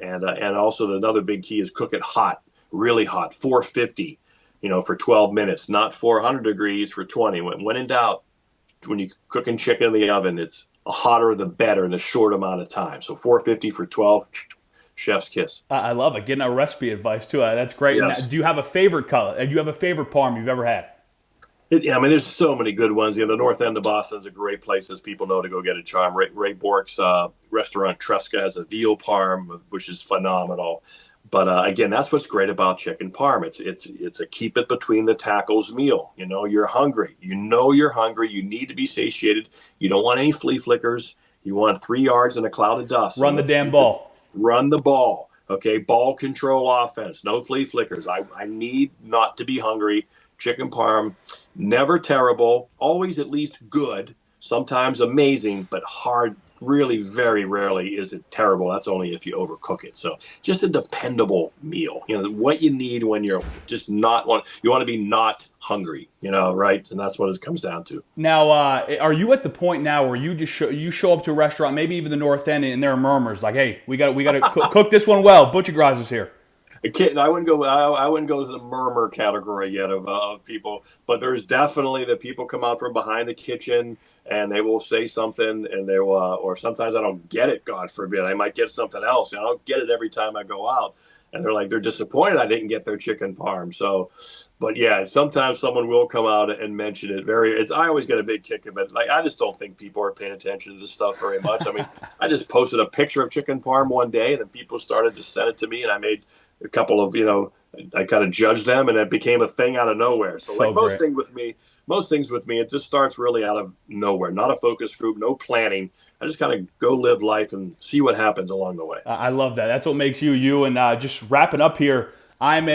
And also another big key is cook it hot, really hot, 450, for 12 minutes, not 400 degrees for 20. When in doubt, when you're cooking chicken in the oven, it's the hotter the better in a short amount of time. So 450 for 12, chef's kiss. I love it. Getting our recipe advice too. That's great. Yes. Do you have a favorite color? Do you have a favorite parm you've ever had? There's so many good ones. The north end of Boston is a great place, as people know, to go get a charm. Ray Bork's restaurant Tresca has a veal parm, which is phenomenal. But again, that's what's great about chicken parm. It's a keep it between the tackles meal. You're hungry. You're hungry. You need to be satiated. You don't want any flea flickers. You want 3 yards and a cloud of dust. Run the damn ball. Run the ball. Okay, ball control offense. No flea flickers. I need not to be hungry. Chicken parm, never terrible. Always at least good. Sometimes amazing, but hard. Really, very rarely is it terrible. That's only if you overcook it. So just a dependable meal. What you need when you're just you want to be not hungry. Right? And that's what it comes down to. Now, are you at the point now where you just show up to a restaurant, maybe even the North End, and there are murmurs like, "Hey, we got to cook this one well. Buccigross is here." I wouldn't go to the murmur category yet of people, but there's definitely the people come out from behind the kitchen and they will say something, and they will, or sometimes I don't get it. God forbid, I might get something else. I don't get it every time I go out, and they're disappointed I didn't get their chicken parm. So, but yeah, sometimes someone will come out and mention it. I always get a big kick of it. Like, I just don't think people are paying attention to this stuff very much. I mean, I just posted a picture of chicken parm one day, and then people started to send it to me, and I made a couple of, I kind of judged them, and it became a thing out of nowhere. So like most things with me, it just starts really out of nowhere. Not a focus group, no planning. I just kind of go live life and see what happens along the way. I love that. That's what makes you you. And just wrapping up here, I'm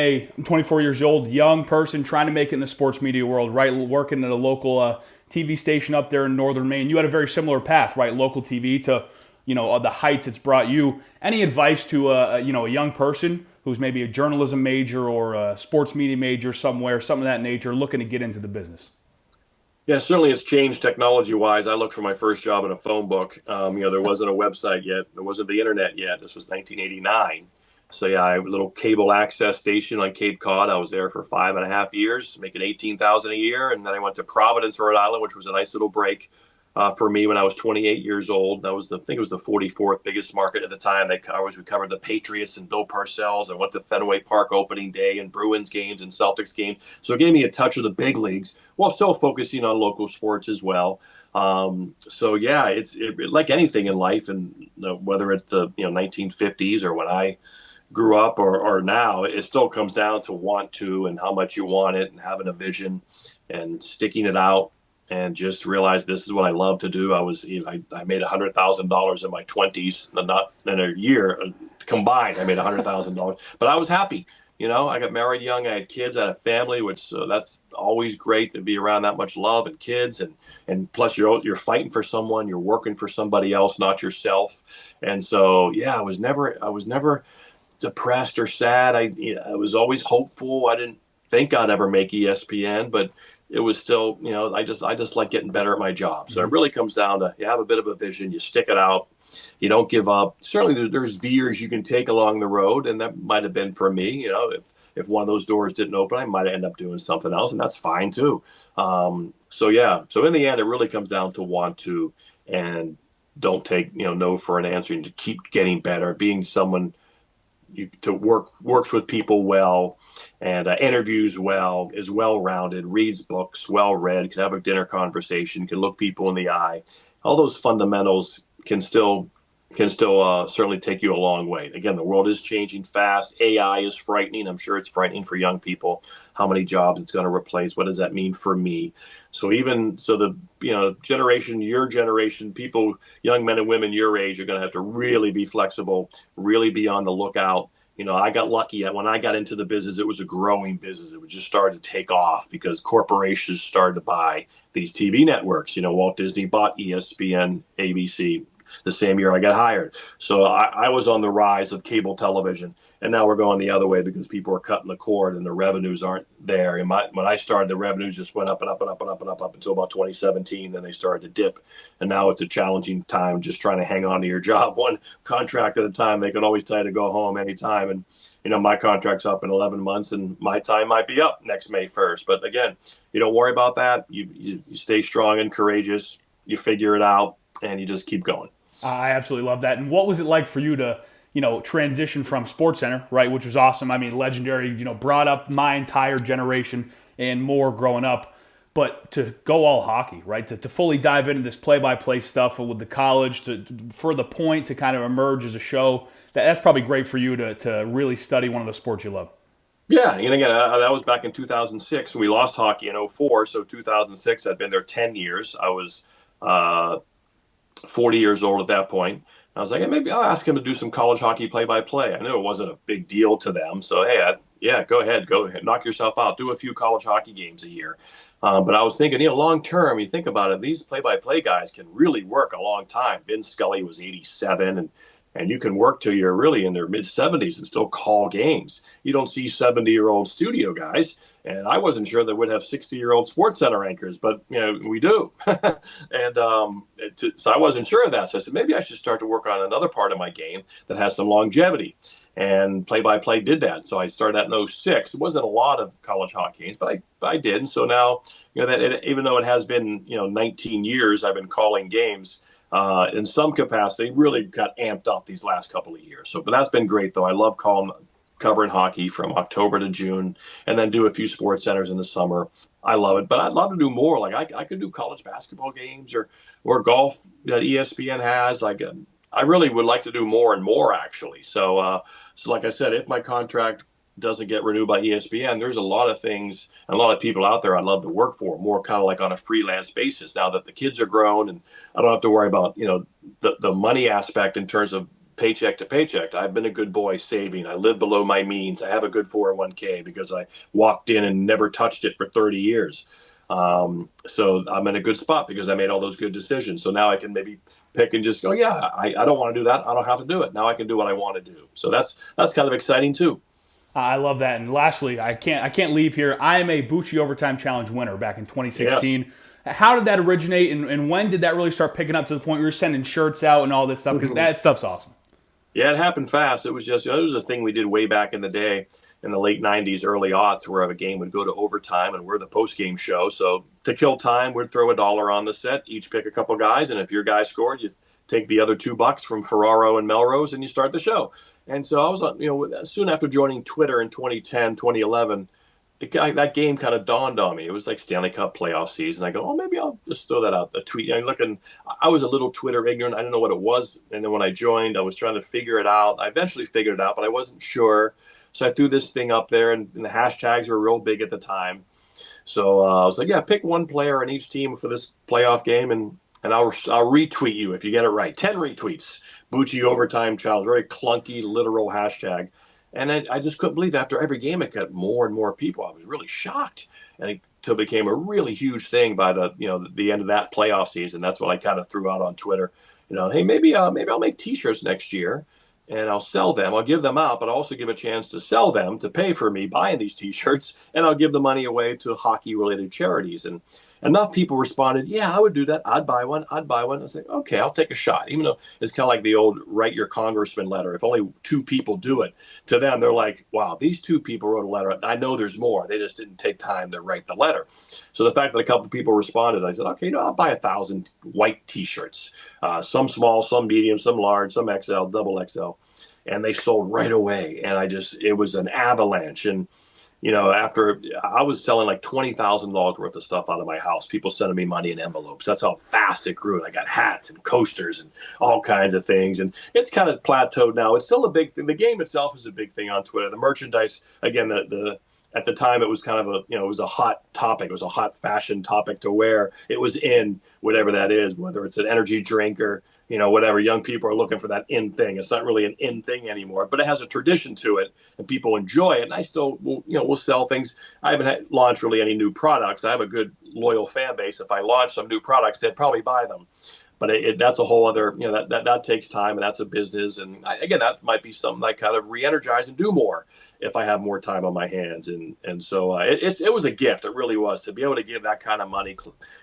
24 years old, young person trying to make it in the sports media world, right? Working at a local TV station up there in northern Maine. You had a very similar path, right? Local TV to, the heights it's brought you. Any advice to a young person who's maybe a journalism major or a sports media major somewhere, something of that nature, looking to get into the business? Yeah, certainly it's changed technology-wise. I looked for my first job in a phone book. There wasn't a website yet. There wasn't the internet yet. This was 1989. So yeah, I have a little cable access station on Cape Cod. I was there for 5.5 years, making $18,000 a year, and then I went to Providence, Rhode Island, which was a nice little break. for me when I was 28 years old. That was I think it was the 44th biggest market at the time. We covered the Patriots and Bill Parcells. I went to Fenway Park opening day and Bruins games and Celtics games. So it gave me a touch of the big leagues while still focusing on local sports as well. So yeah, it's like anything in life, and whether it's the 1950s or when I grew up or now, it still comes down to want to and how much you want it and having a vision and sticking it out and just realize this is what I love to do. I made $100,000 in my 20s, not in a year combined. I made $100,000, but I was happy. I got married young. I had kids. I had a family, which that's always great to be around that much love and kids, and plus you're fighting for someone, you're working for somebody else, not yourself. And so yeah, I was never depressed or sad. I was always hopeful. I didn't think I'd ever make ESPN, but it was still, I just like getting better at my job. So it really comes down to you have a bit of a vision, you stick it out, you don't give up. Certainly there's veers you can take along the road, and that might have been for me. If one of those doors didn't open, I might end up doing something else, and that's fine too. So in the end, it really comes down to want to, and don't take no for an answer, and to keep getting better, being someone works with people well, and interviews well, is well-rounded, reads books, well-read, can have a dinner conversation, can look people in the eye. All those fundamentals can still certainly take you a long way. Again, the world is changing fast. AI is frightening. I'm sure it's frightening for young people, how many jobs it's going to replace. What does that mean for me? So the your generation, people, young men and women your age, are going to have to really be flexible, really be on the lookout. I got lucky when I got into the business. It was a growing business. It was just started to take off because corporations started to buy these TV networks. Walt Disney bought ESPN, ABC, the same year I got hired. So I was on the rise of cable television, and now we're going the other way because people are cutting the cord and the revenues aren't there. And when I started, the revenues just went up and up and up and up and up until about 2017. Then they started to dip, and now it's a challenging time just trying to hang on to your job, one contract at a time. They can always tell you to go home anytime, and my contract's up in 11 months, and my time might be up next May 1st. But again, you don't worry about that. You stay strong and courageous. You figure it out, and you just keep going. I absolutely love that. And what was it like for you to, transition from SportsCenter, right, which was awesome. I mean, legendary, brought up my entire generation and more growing up. But to go all hockey, right, to fully dive into this play-by-play stuff with the college, for the point to kind of emerge as a show, that's probably great for you to really study one of the sports you love. Yeah, and again, that was back in 2006. We lost hockey in '04, so 2006, I'd been there 10 years. I was 40 years old at that point. I was like, hey, maybe I'll ask him to do some college hockey play-by-play. I knew it wasn't a big deal to them. So, hey, go ahead, knock yourself out. Do a few college hockey games a year. But I was thinking, long term, you think about it, these play-by-play guys can really work a long time. Vin Scully was 87, and you can work till you're really in their mid-70s and still call games. You don't see 70-year-old studio guys. And I wasn't sure they would have 60-year-old SportsCenter anchors, but we do. And so I wasn't sure of that. So I said, maybe I should start to work on another part of my game that has some longevity. And play-by-play did that. So I started that in '06. It wasn't a lot of college hockey games, but I did. And so now, even though it has been 19 years, I've been calling games in some capacity. Really got amped up these last couple of years. But that's been great, though. I love covering hockey from October to June, and then do a few sports centers in the summer. I love it, but I'd love to do more. Like I could do college basketball games or golf that ESPN has. I really would like to do more and more, actually. So like I said, if my contract doesn't get renewed by ESPN, there's a lot of things and a lot of people out there I'd love to work for, more kind of like on a freelance basis. Now that the kids are grown and I don't have to worry about the money aspect in terms of paycheck to paycheck. I've been a good boy saving. I live below my means. I have a good 401k because I walked in and never touched it for 30 years. So I'm in a good spot because I made all those good decisions. So now I can maybe pick and just go, yeah, I don't want to do that. I don't have to do it. Now I can do what I want to do. So that's kind of exciting too. I love that. And lastly, I can't leave here. I am a Bucci Overtime Challenge winner back in 2016. Yes. How did that originate, and when did that really start picking up to the point where you're sending shirts out and all this stuff? Because that stuff's awesome. Yeah, it happened fast. It was just, it was a thing we did way back in the day. in the late 90s, early aughts, where a game would go to overtime and we're the post-game show. So to kill time, we'd throw $1 on the set, each pick a couple guys, and if your guy scored, you take the other $2 from Ferraro and Melrose, and you start the show. And so I was, soon after joining Twitter in 2010, 2011, that game kind of dawned on me. It was like Stanley Cup playoff season. I go, oh, maybe I'll just throw that out, a tweet. I was a little Twitter ignorant. I didn't know what it was. And then when I joined, I was trying to figure it out. I eventually figured it out, but I wasn't sure. So I threw this thing up there, and the hashtags were real big at the time. So I was like, yeah, pick one player on each team for this playoff game, and I'll retweet you if you get it right. 10 retweets. Bucci overtime challenge, very clunky, literal hashtag. And I just couldn't believe after every game it got more and more people. I was really shocked. And it became a really huge thing by the end of that playoff season. That's what I kind of threw out on Twitter. Hey, maybe I'll make T-shirts next year, and I'll sell them. I'll give them out, but I'll also give a chance to sell them to pay for me buying these T-shirts, and I'll give the money away to hockey-related charities. And enough people responded, yeah, I would do that. I'd buy one. I was like, okay, I'll take a shot. Even though it's kind of like the old write your congressman letter. If only 2 people do it, to them, they're like, wow, these 2 people wrote a letter. I know there's more. They just didn't take time to write the letter. So the fact that a couple of people responded, I said, okay, I'll buy 1,000 white T-shirts, some small, some medium, some large, some XL, double XL. And they sold right away. And it was an avalanche. And, after I was selling like $20,000 worth of stuff out of my house, people sending me money in envelopes. That's how fast it grew. And I got hats and coasters and all kinds of things. And it's kind of plateaued now. It's still a big thing. The game itself is a big thing on Twitter. The merchandise, again, at the time, it was kind of it was a hot topic. It was a hot fashion topic to wear. It was in, whatever that is, whether it's an energy drink or, whatever. Young people are looking for that in thing. It's not really an in thing anymore, but it has a tradition to it, and people enjoy it. And I still will sell things. I haven't launched really any new products. I have a good, loyal fan base. If I launch some new products, they'd probably buy them. But that's a whole other, that takes time, and that's a business. And again, that might be something I kind of re-energize and do more if I have more time on my hands. And so it was a gift. It really was, to be able to give that kind of money,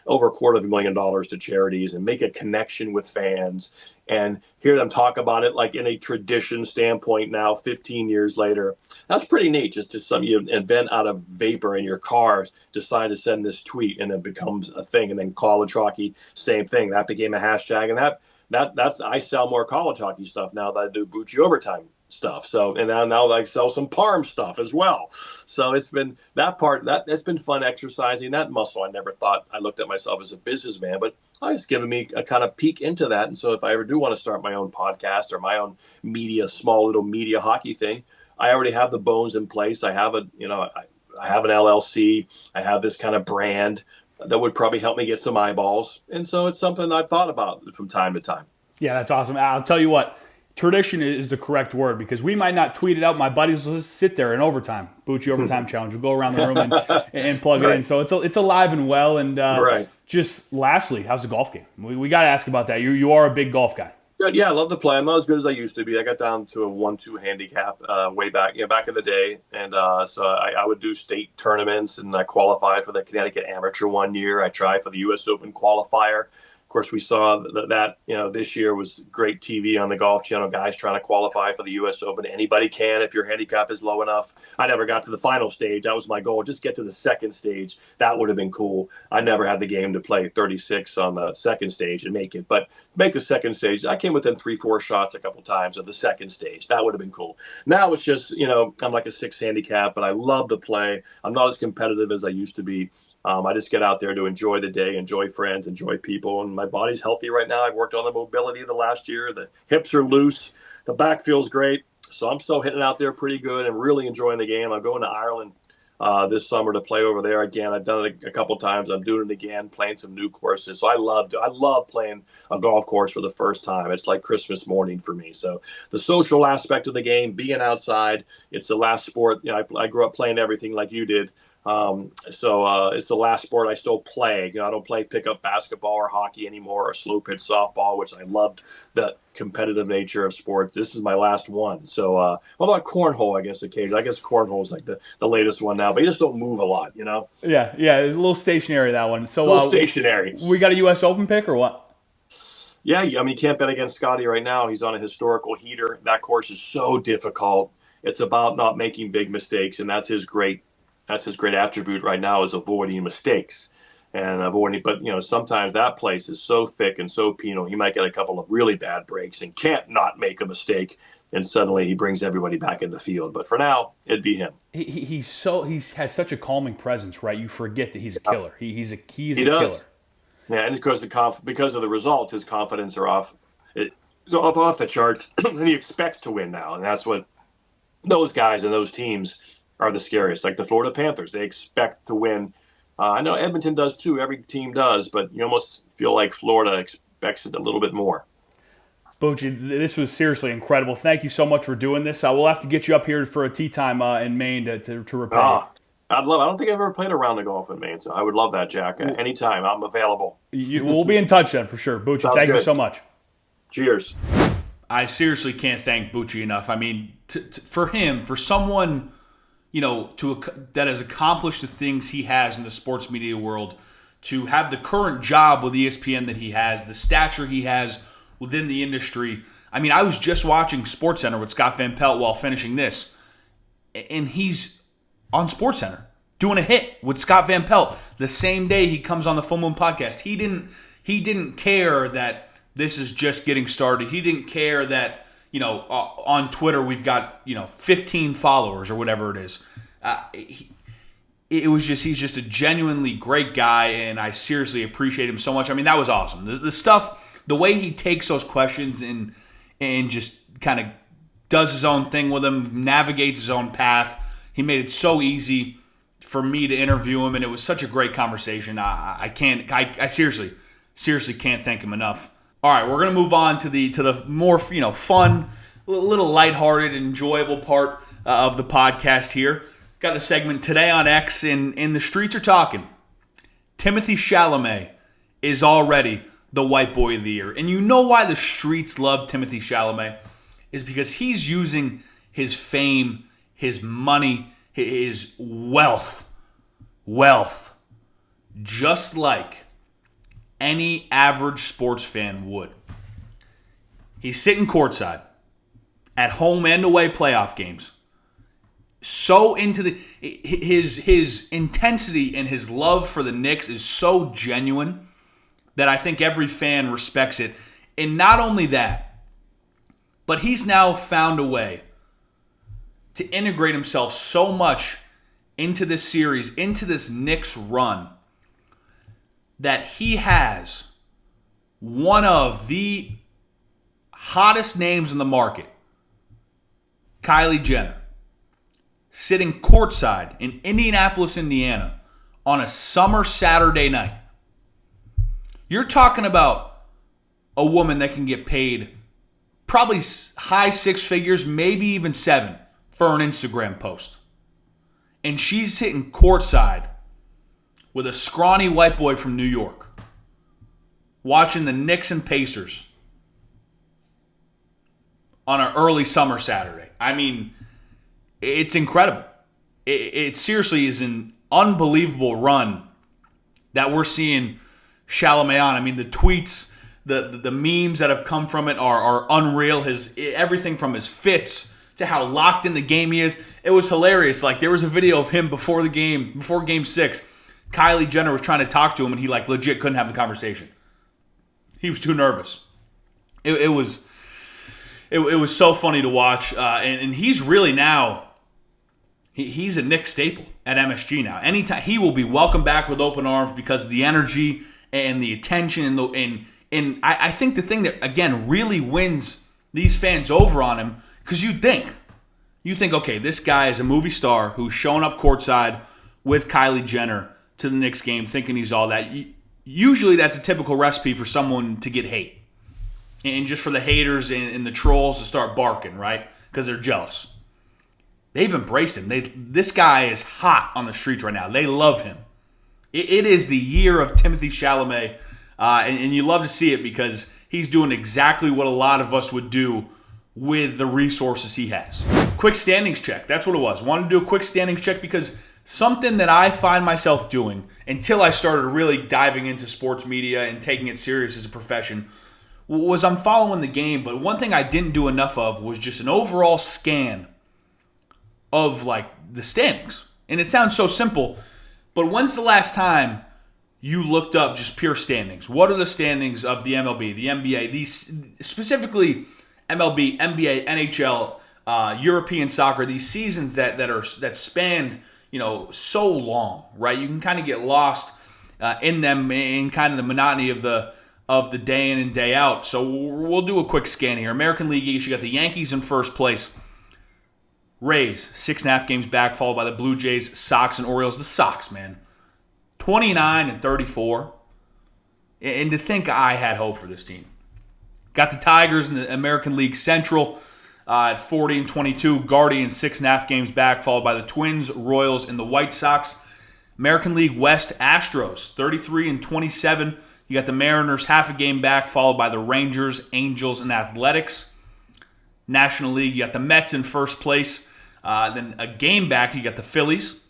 over $250,000 to charities, and make a connection with fans and hear them talk about it like in a tradition standpoint now, 15 years later. That's pretty neat. Just to some you invent out of vapor in your car, decide to send this tweet, and it becomes a thing. And then college hockey, same thing. That became a hashtag, and that's I sell more college hockey stuff now than I do Bucci overtime stuff. So, and now I sell some parm stuff as well. So it's been it's been fun exercising that muscle. I never thought I looked at myself as a businessman, but it's given me a kind of peek into that. And so if I ever do want to start my own podcast or my own small little media hockey thing, I already have the bones in place. I have I have an LLC. I have this kind of brand that would probably help me get some eyeballs. And so it's something I've thought about from time to time. Yeah, that's awesome. I'll tell you what, tradition is the correct word, because we might not tweet it out. My buddies will sit there in overtime, Bucci overtime challenge. We'll go around the room and plug it in. So it's alive and well. And just lastly, how's the golf game? We got to ask about that. You are a big golf guy. Good. Yeah, I love to play. I'm not as good as I used to be. I got down to a 1-2 handicap way back, back in the day. And so I would do state tournaments, and I qualified for the Connecticut Amateur one year. I tried for the U.S. Open qualifier. Of course, we saw that this year was great TV on the Golf Channel, guys trying to qualify for the U.S. Open. Anybody can if your handicap is low enough. I never got to the final stage. That was my goal. Just get to the second stage. That would have been cool. I never had the game to play 36 on the second stage and make it. But make the second stage. I came within 3-4 shots a couple times of the second stage. That would have been cool. Now it's just, I'm like a 6 handicap, but I love to play. I'm not as competitive as I used to be. I just get out there to enjoy the day, enjoy friends, enjoy people, and my body's healthy right now. I've worked on the mobility the last year. The hips are loose. The back feels great. So I'm still hitting out there pretty good and really enjoying the game. I'm going to Ireland this summer to play over there again. I've done it a couple times. I'm doing it again, playing some new courses. So I love playing a golf course for the first time. It's like Christmas morning for me. So the social aspect of the game, being outside, it's the last sport. I grew up playing everything like you did. So it's the last sport I still play. I don't play pickup basketball or hockey anymore, or slow pitch softball, which I loved the competitive nature of sports. This is my last one. So what about cornhole? I guess occasionally. I guess cornhole is like the latest one now, but you just don't move a lot, Yeah, it's a little stationary, that one. So a little stationary. We got a U.S. Open pick or what? Yeah, you can't bet against Scotty right now. He's on a historical heater. That course is so difficult. It's about not making big mistakes, and that's his great attribute right now, is avoiding mistakes and avoiding. But sometimes that place is so thick and so penal, he might get a couple of really bad breaks and can't not make a mistake, and suddenly he brings everybody back in the field. But for now, it'd be him. He has such a calming presence, right? You forget that he's a killer. He's a does. killer. Yeah, and because of the results, his confidence are off. It's off the charts, and he expects to win now, and that's what those guys and those teams are the scariest. Like the Florida Panthers, they expect to win. I know Edmonton does too. Every team does, but you almost feel like Florida expects it a little bit more. Bucci, this was seriously incredible. Thank you so much for doing this. We'll have to get you up here for a tee time in Maine to repay. I'd love. I don't think I've ever played a round of golf in Maine, so I would love that, Jack. Anytime, I'm available. We'll be in touch then for sure. Bucci, thank you so much. Cheers. I seriously can't thank Bucci enough. I mean, for him, for someone that has accomplished the things he has in the sports media world, to have the current job with ESPN that he has, the stature he has within the industry. I mean, I was just watching SportsCenter with Scott Van Pelt while finishing this, and he's on SportsCenter doing a hit with Scott Van Pelt the same day he comes on the Full Moon podcast. He didn't care that this is just getting started. He didn't care that on Twitter we've got 15 followers or whatever it is. He's just a genuinely great guy, and I seriously appreciate him so much. I mean, that was awesome. The stuff, the way he takes those questions and just kind of does his own thing with them, navigates his own path. He made it so easy for me to interview him, and it was such a great conversation. I seriously can't thank him enough. All right, we're gonna move on to the more fun, little lighthearted, enjoyable part of the podcast here. Got a segment today on X, in the streets are talking. Timothée Chalamet is already the white boy of the year, and you know why the streets love Timothée Chalamet is because he's using his fame, his money, his wealth, just like any average sports fan would. He's sitting courtside at home and away playoff games. So into his intensity and his love for the Knicks is so genuine that I think every fan respects it. And not only that, but he's now found a way to integrate himself so much into this series, into this Knicks run, that he has one of the hottest names in the market, Kylie Jenner, sitting courtside in Indianapolis, Indiana on a summer Saturday night. You're talking about a woman that can get paid probably high six figures, maybe even seven, for an Instagram post. And she's sitting courtside with a scrawny white boy from New York, watching the Knicks and Pacers on an early summer Saturday. I mean, it's incredible. It seriously is an unbelievable run that we're seeing Chalamet on. I mean, the tweets, the memes that have come from it are unreal. Everything from his fits to how locked in the game he is. It was hilarious. Like, there was a video of him before Game 6. Kylie Jenner was trying to talk to him, and he legit couldn't have the conversation. He was too nervous. It was so funny to watch, and he's really now he's a Knicks staple at MSG now. Anytime he will be welcomed back with open arms because of the energy and the attention and I think the thing that again really wins these fans over on him, because you think, okay, this guy is a movie star who's showing up courtside with Kylie Jenner to the Knicks game thinking he's all that. Usually that's a typical recipe for someone to get hate. And just for the haters and the trolls to start barking, right? Because they're jealous. They've embraced him. This guy is hot on the streets right now. They love him. It is the year of Timothée Chalamet, and you love to see it because he's doing exactly what a lot of us would do with the resources he has. Quick standings check. That's what it was. Wanted to do a quick standings check because something that I find myself doing until I started really diving into sports media and taking it serious as a profession was I'm following the game, but one thing I didn't do enough of was just an overall scan of like the standings. And it sounds so simple, but when's the last time you looked up just pure standings? What are the standings of the MLB, the NBA, these specifically MLB, NBA, NHL, European soccer, these seasons that spanned, so long, right? You can kind of get lost in them, in kind of the monotony of the day in and day out. So we'll do a quick scan here. American League East, you got the Yankees in first place. Rays, 6.5 games back, followed by the Blue Jays, Sox, and Orioles. The Sox, man, 29 and 34. And to think I had hope for this team. Got the Tigers in the American League Central at 40 and 22. Guardians, 6.5 games back, followed by the Twins, Royals, and the White Sox. American League West, Astros, 33 and 27. You got the Mariners, half a game back, followed by the Rangers, Angels, and Athletics. National League, you got the Mets in first place. Then a game back, you got the Phillies,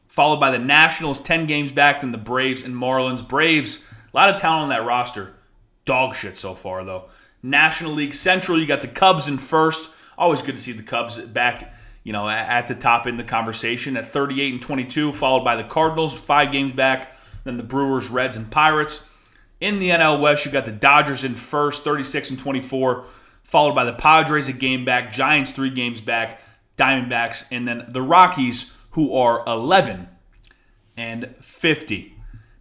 followed by the Nationals, 10 games back, then the Braves and Marlins. Braves, a lot of talent on that roster. Dog shit so far, though. National League Central, you got the Cubs in first. Always good to see the Cubs back, at the top in the conversation at 38 and 22, followed by the Cardinals, 5 games back, then the Brewers, Reds, and Pirates. In the NL West, you got the Dodgers in first, 36 and 24, followed by the Padres, a game back, Giants, 3 games back, Diamondbacks, and then the Rockies, who are 11 and 50.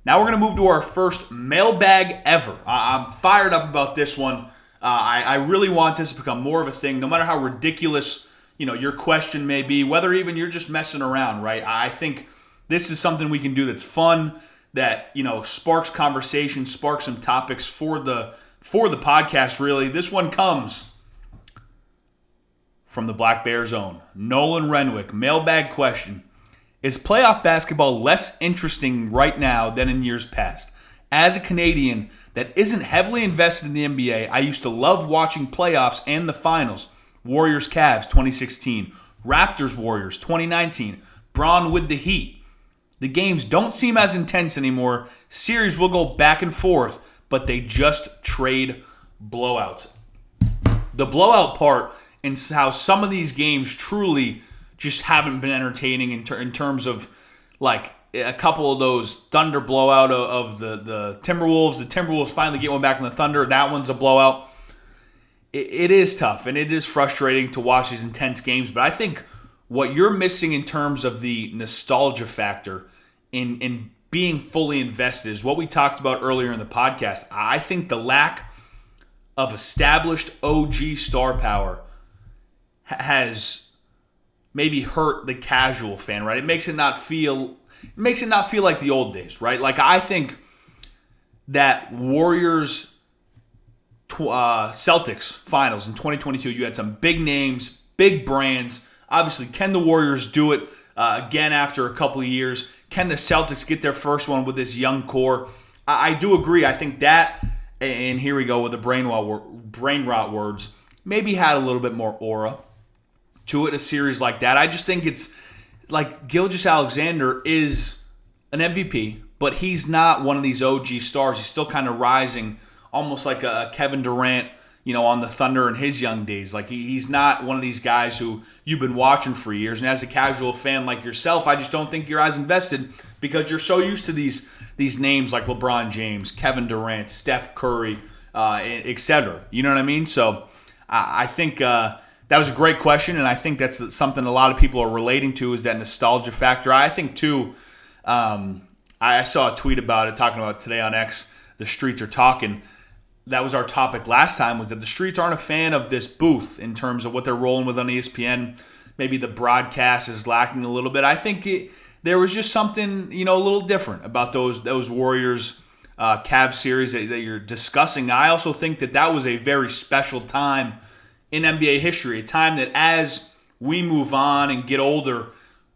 Now we're going to move to our first mailbag ever. I'm fired up about this one. I really want this to become more of a thing, no matter how ridiculous your question may be, whether even you're just messing around, right? I think this is something we can do that's fun, that sparks conversation, sparks some topics for the podcast, really. This one comes from the Black Bears own Nolan Renwick. Mailbag question: is playoff basketball less interesting right now than in years past? As a Canadian that isn't heavily invested in the NBA, I used to love watching playoffs and the finals. Warriors-Cavs 2016, Raptors-Warriors 2019, Braun with the Heat. The games don't seem as intense anymore. Series will go back and forth, but they just trade blowouts. The blowout part and how some of these games truly just haven't been entertaining in terms of like a couple of those Thunder blowout of the Timberwolves. The Timberwolves finally get one back on the Thunder. That one's a blowout. It is tough, and it is frustrating to watch these intense games, but I think what you're missing in terms of the nostalgia factor in being fully invested is what we talked about earlier in the podcast. I think the lack of established OG star power has maybe hurt the casual fan, right? It makes it not feel like the old days, right? Like I think that Warriors Celtics finals in 2022, you had some big names, big brands. Obviously, can the Warriors do it again after a couple of years? Can the Celtics get their first one with this young core? I do agree. I think that, and here we go with the brain rot words, maybe had a little bit more aura to it, a series like that. I just think it's like Gilgeous-Alexander is an MVP, but he's not one of these OG stars. He's still kind of rising, almost like a Kevin Durant, on the Thunder in his young days. Like he's not one of these guys who you've been watching for years. And as a casual fan like yourself, I just don't think you're as invested because you're so used to these names like LeBron James, Kevin Durant, Steph Curry, etc. You know what I mean? So I think that was a great question, and I think that's something a lot of people are relating to is that nostalgia factor. I think too. I saw a tweet about it talking about today on X. The streets are talking. That was our topic last time, was that the streets aren't a fan of this booth in terms of what they're rolling with on ESPN. Maybe the broadcast is lacking a little bit. I think there was just something, a little different about those Warriors Cavs series that you're discussing. I also think that was a very special time in NBA history, a time that as we move on and get older,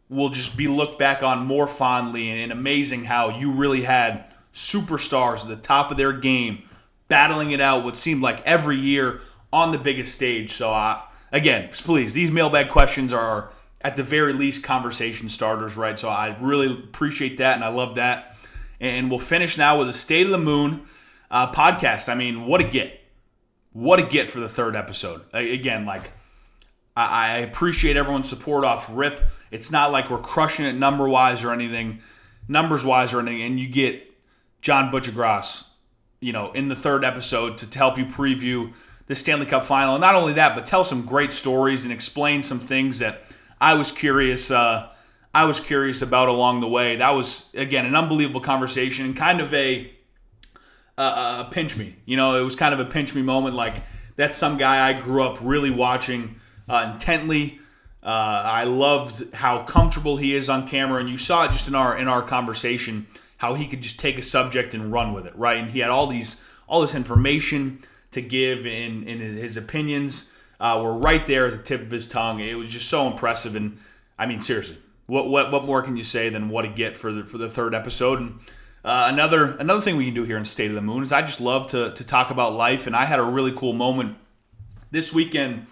will just be looked back on more fondly, and amazing how you really had superstars at the top of their game battling it out what seemed like every year on the biggest stage. So again, please, these mailbag questions are at the very least conversation starters, right? So I really appreciate that, and I love that. And we'll finish now with a State of the Moon podcast. I mean, what a get. What a get for the third episode. Again, like I appreciate everyone's support off rip. It's not like we're crushing it numbers-wise or anything, and you get John Buccigross, in the third episode to help you preview the Stanley Cup final. And not only that, but tell some great stories and explain some things that I was curious about along the way. That was, again, an unbelievable conversation and kind of a pinch me. It was kind of a pinch me moment. Like, that's some guy I grew up really watching intently. I loved how comfortable he is on camera, and you saw it just in our conversation, how he could just take a subject and run with it, right? And he had all this information to give, in his opinions were right there at the tip of his tongue. It was just so impressive, and I mean, seriously, what more can you say than what to get for the third episode? And another thing we can do here in State of the Moon is I just love to talk about life, and I had a really cool moment this weekend,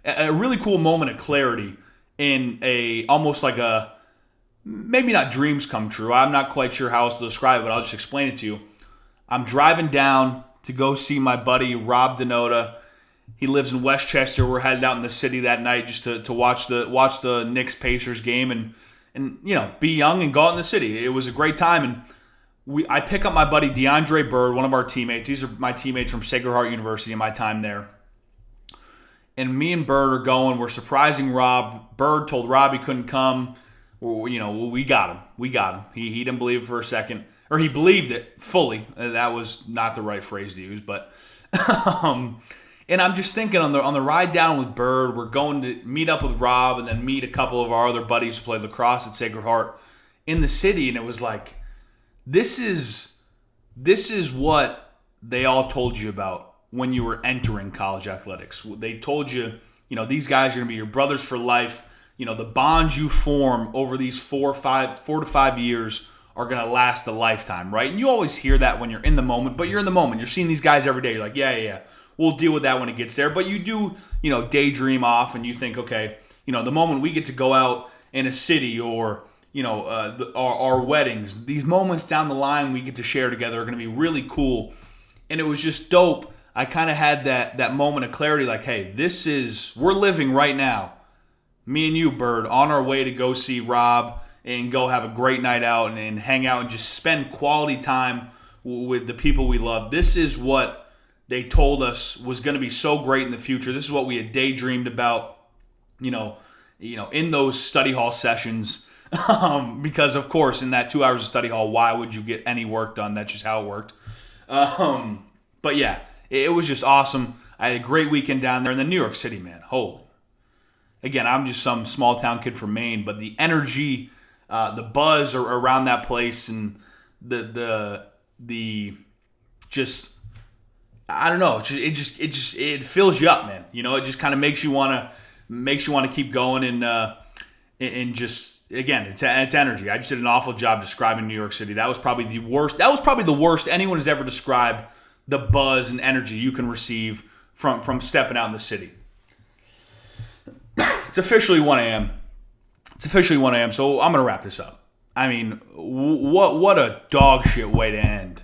a really cool moment of clarity in almost like a, maybe not dreams come true. I'm not quite sure how else to describe it, but I'll just explain it to you. I'm driving down to go see my buddy Rob Denota. He lives in Westchester. We're headed out in the city that night just to watch the Knicks Pacers game and be young and go out in the city. It was a great time, and I pick up my buddy DeAndre Bird, one of our teammates. These are my teammates from Sacred Heart University in my time there. And me and Bird are going. We're surprising Rob. Bird told Rob he couldn't come. We got him. He didn't believe it for a second. Or he believed it fully. That was not the right phrase to use. But and I'm just thinking on the ride down with Bird, we're going to meet up with Rob and then meet a couple of our other buddies who play lacrosse at Sacred Heart in the city. And it was like, this is what they all told you about when you were entering college athletics. They told you, these guys are going to be your brothers for life. The bonds you form over these 4 to 5 years are going to last a lifetime, right? And you always hear that when you're in the moment, but you're in the moment. You're seeing these guys every day. You're like, yeah, we'll deal with that when it gets there. But you do, daydream off and you think, okay, the moment we get to go out in a city or, our weddings, these moments down the line we get to share together are going to be really cool. And it was just dope. I kind of had that moment of clarity, like, hey, we're living right now. Me and you, Bird, on our way to go see Rob and go have a great night out and hang out and just spend quality time with the people we love. This is what they told us was going to be so great in the future. This is what we had daydreamed about, in those study hall sessions. Because, of course, in that 2 hours of study hall, why would you get any work done? That's just how it worked. But, yeah, it was just awesome. I had a great weekend down there in the New York City, man. Holy. Again, I'm just some small-town kid from Maine, but the energy, the buzz around that place, and the just, I don't know, it fills you up, man. It just kind of makes you want to keep going, and just, again, it's energy. I just did an awful job describing New York City. That was probably the worst. That was probably the worst anyone has ever described the buzz and energy you can receive from stepping out in the city. It's officially 1 a.m. So I'm going to wrap this up. I mean, what a dog shit way to end.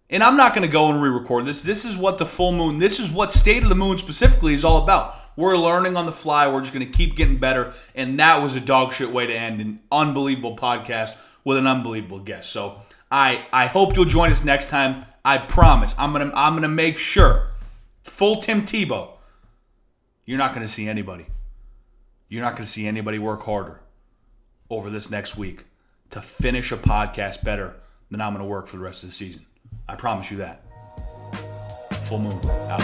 And I'm not going to go and re-record this. This is what the full moon, this is what State of the Moon specifically is all about. We're learning on the fly. We're just going to keep getting better. And that was a dog shit way to end an unbelievable podcast with an unbelievable guest. So I hope you'll join us next time. I promise. I'm gonna make sure. Full Tim Tebow. You're not going to see anybody. You're not going to see anybody work harder over this next week to finish a podcast better than I'm going to work for the rest of the season. I promise you that. Full Moon out.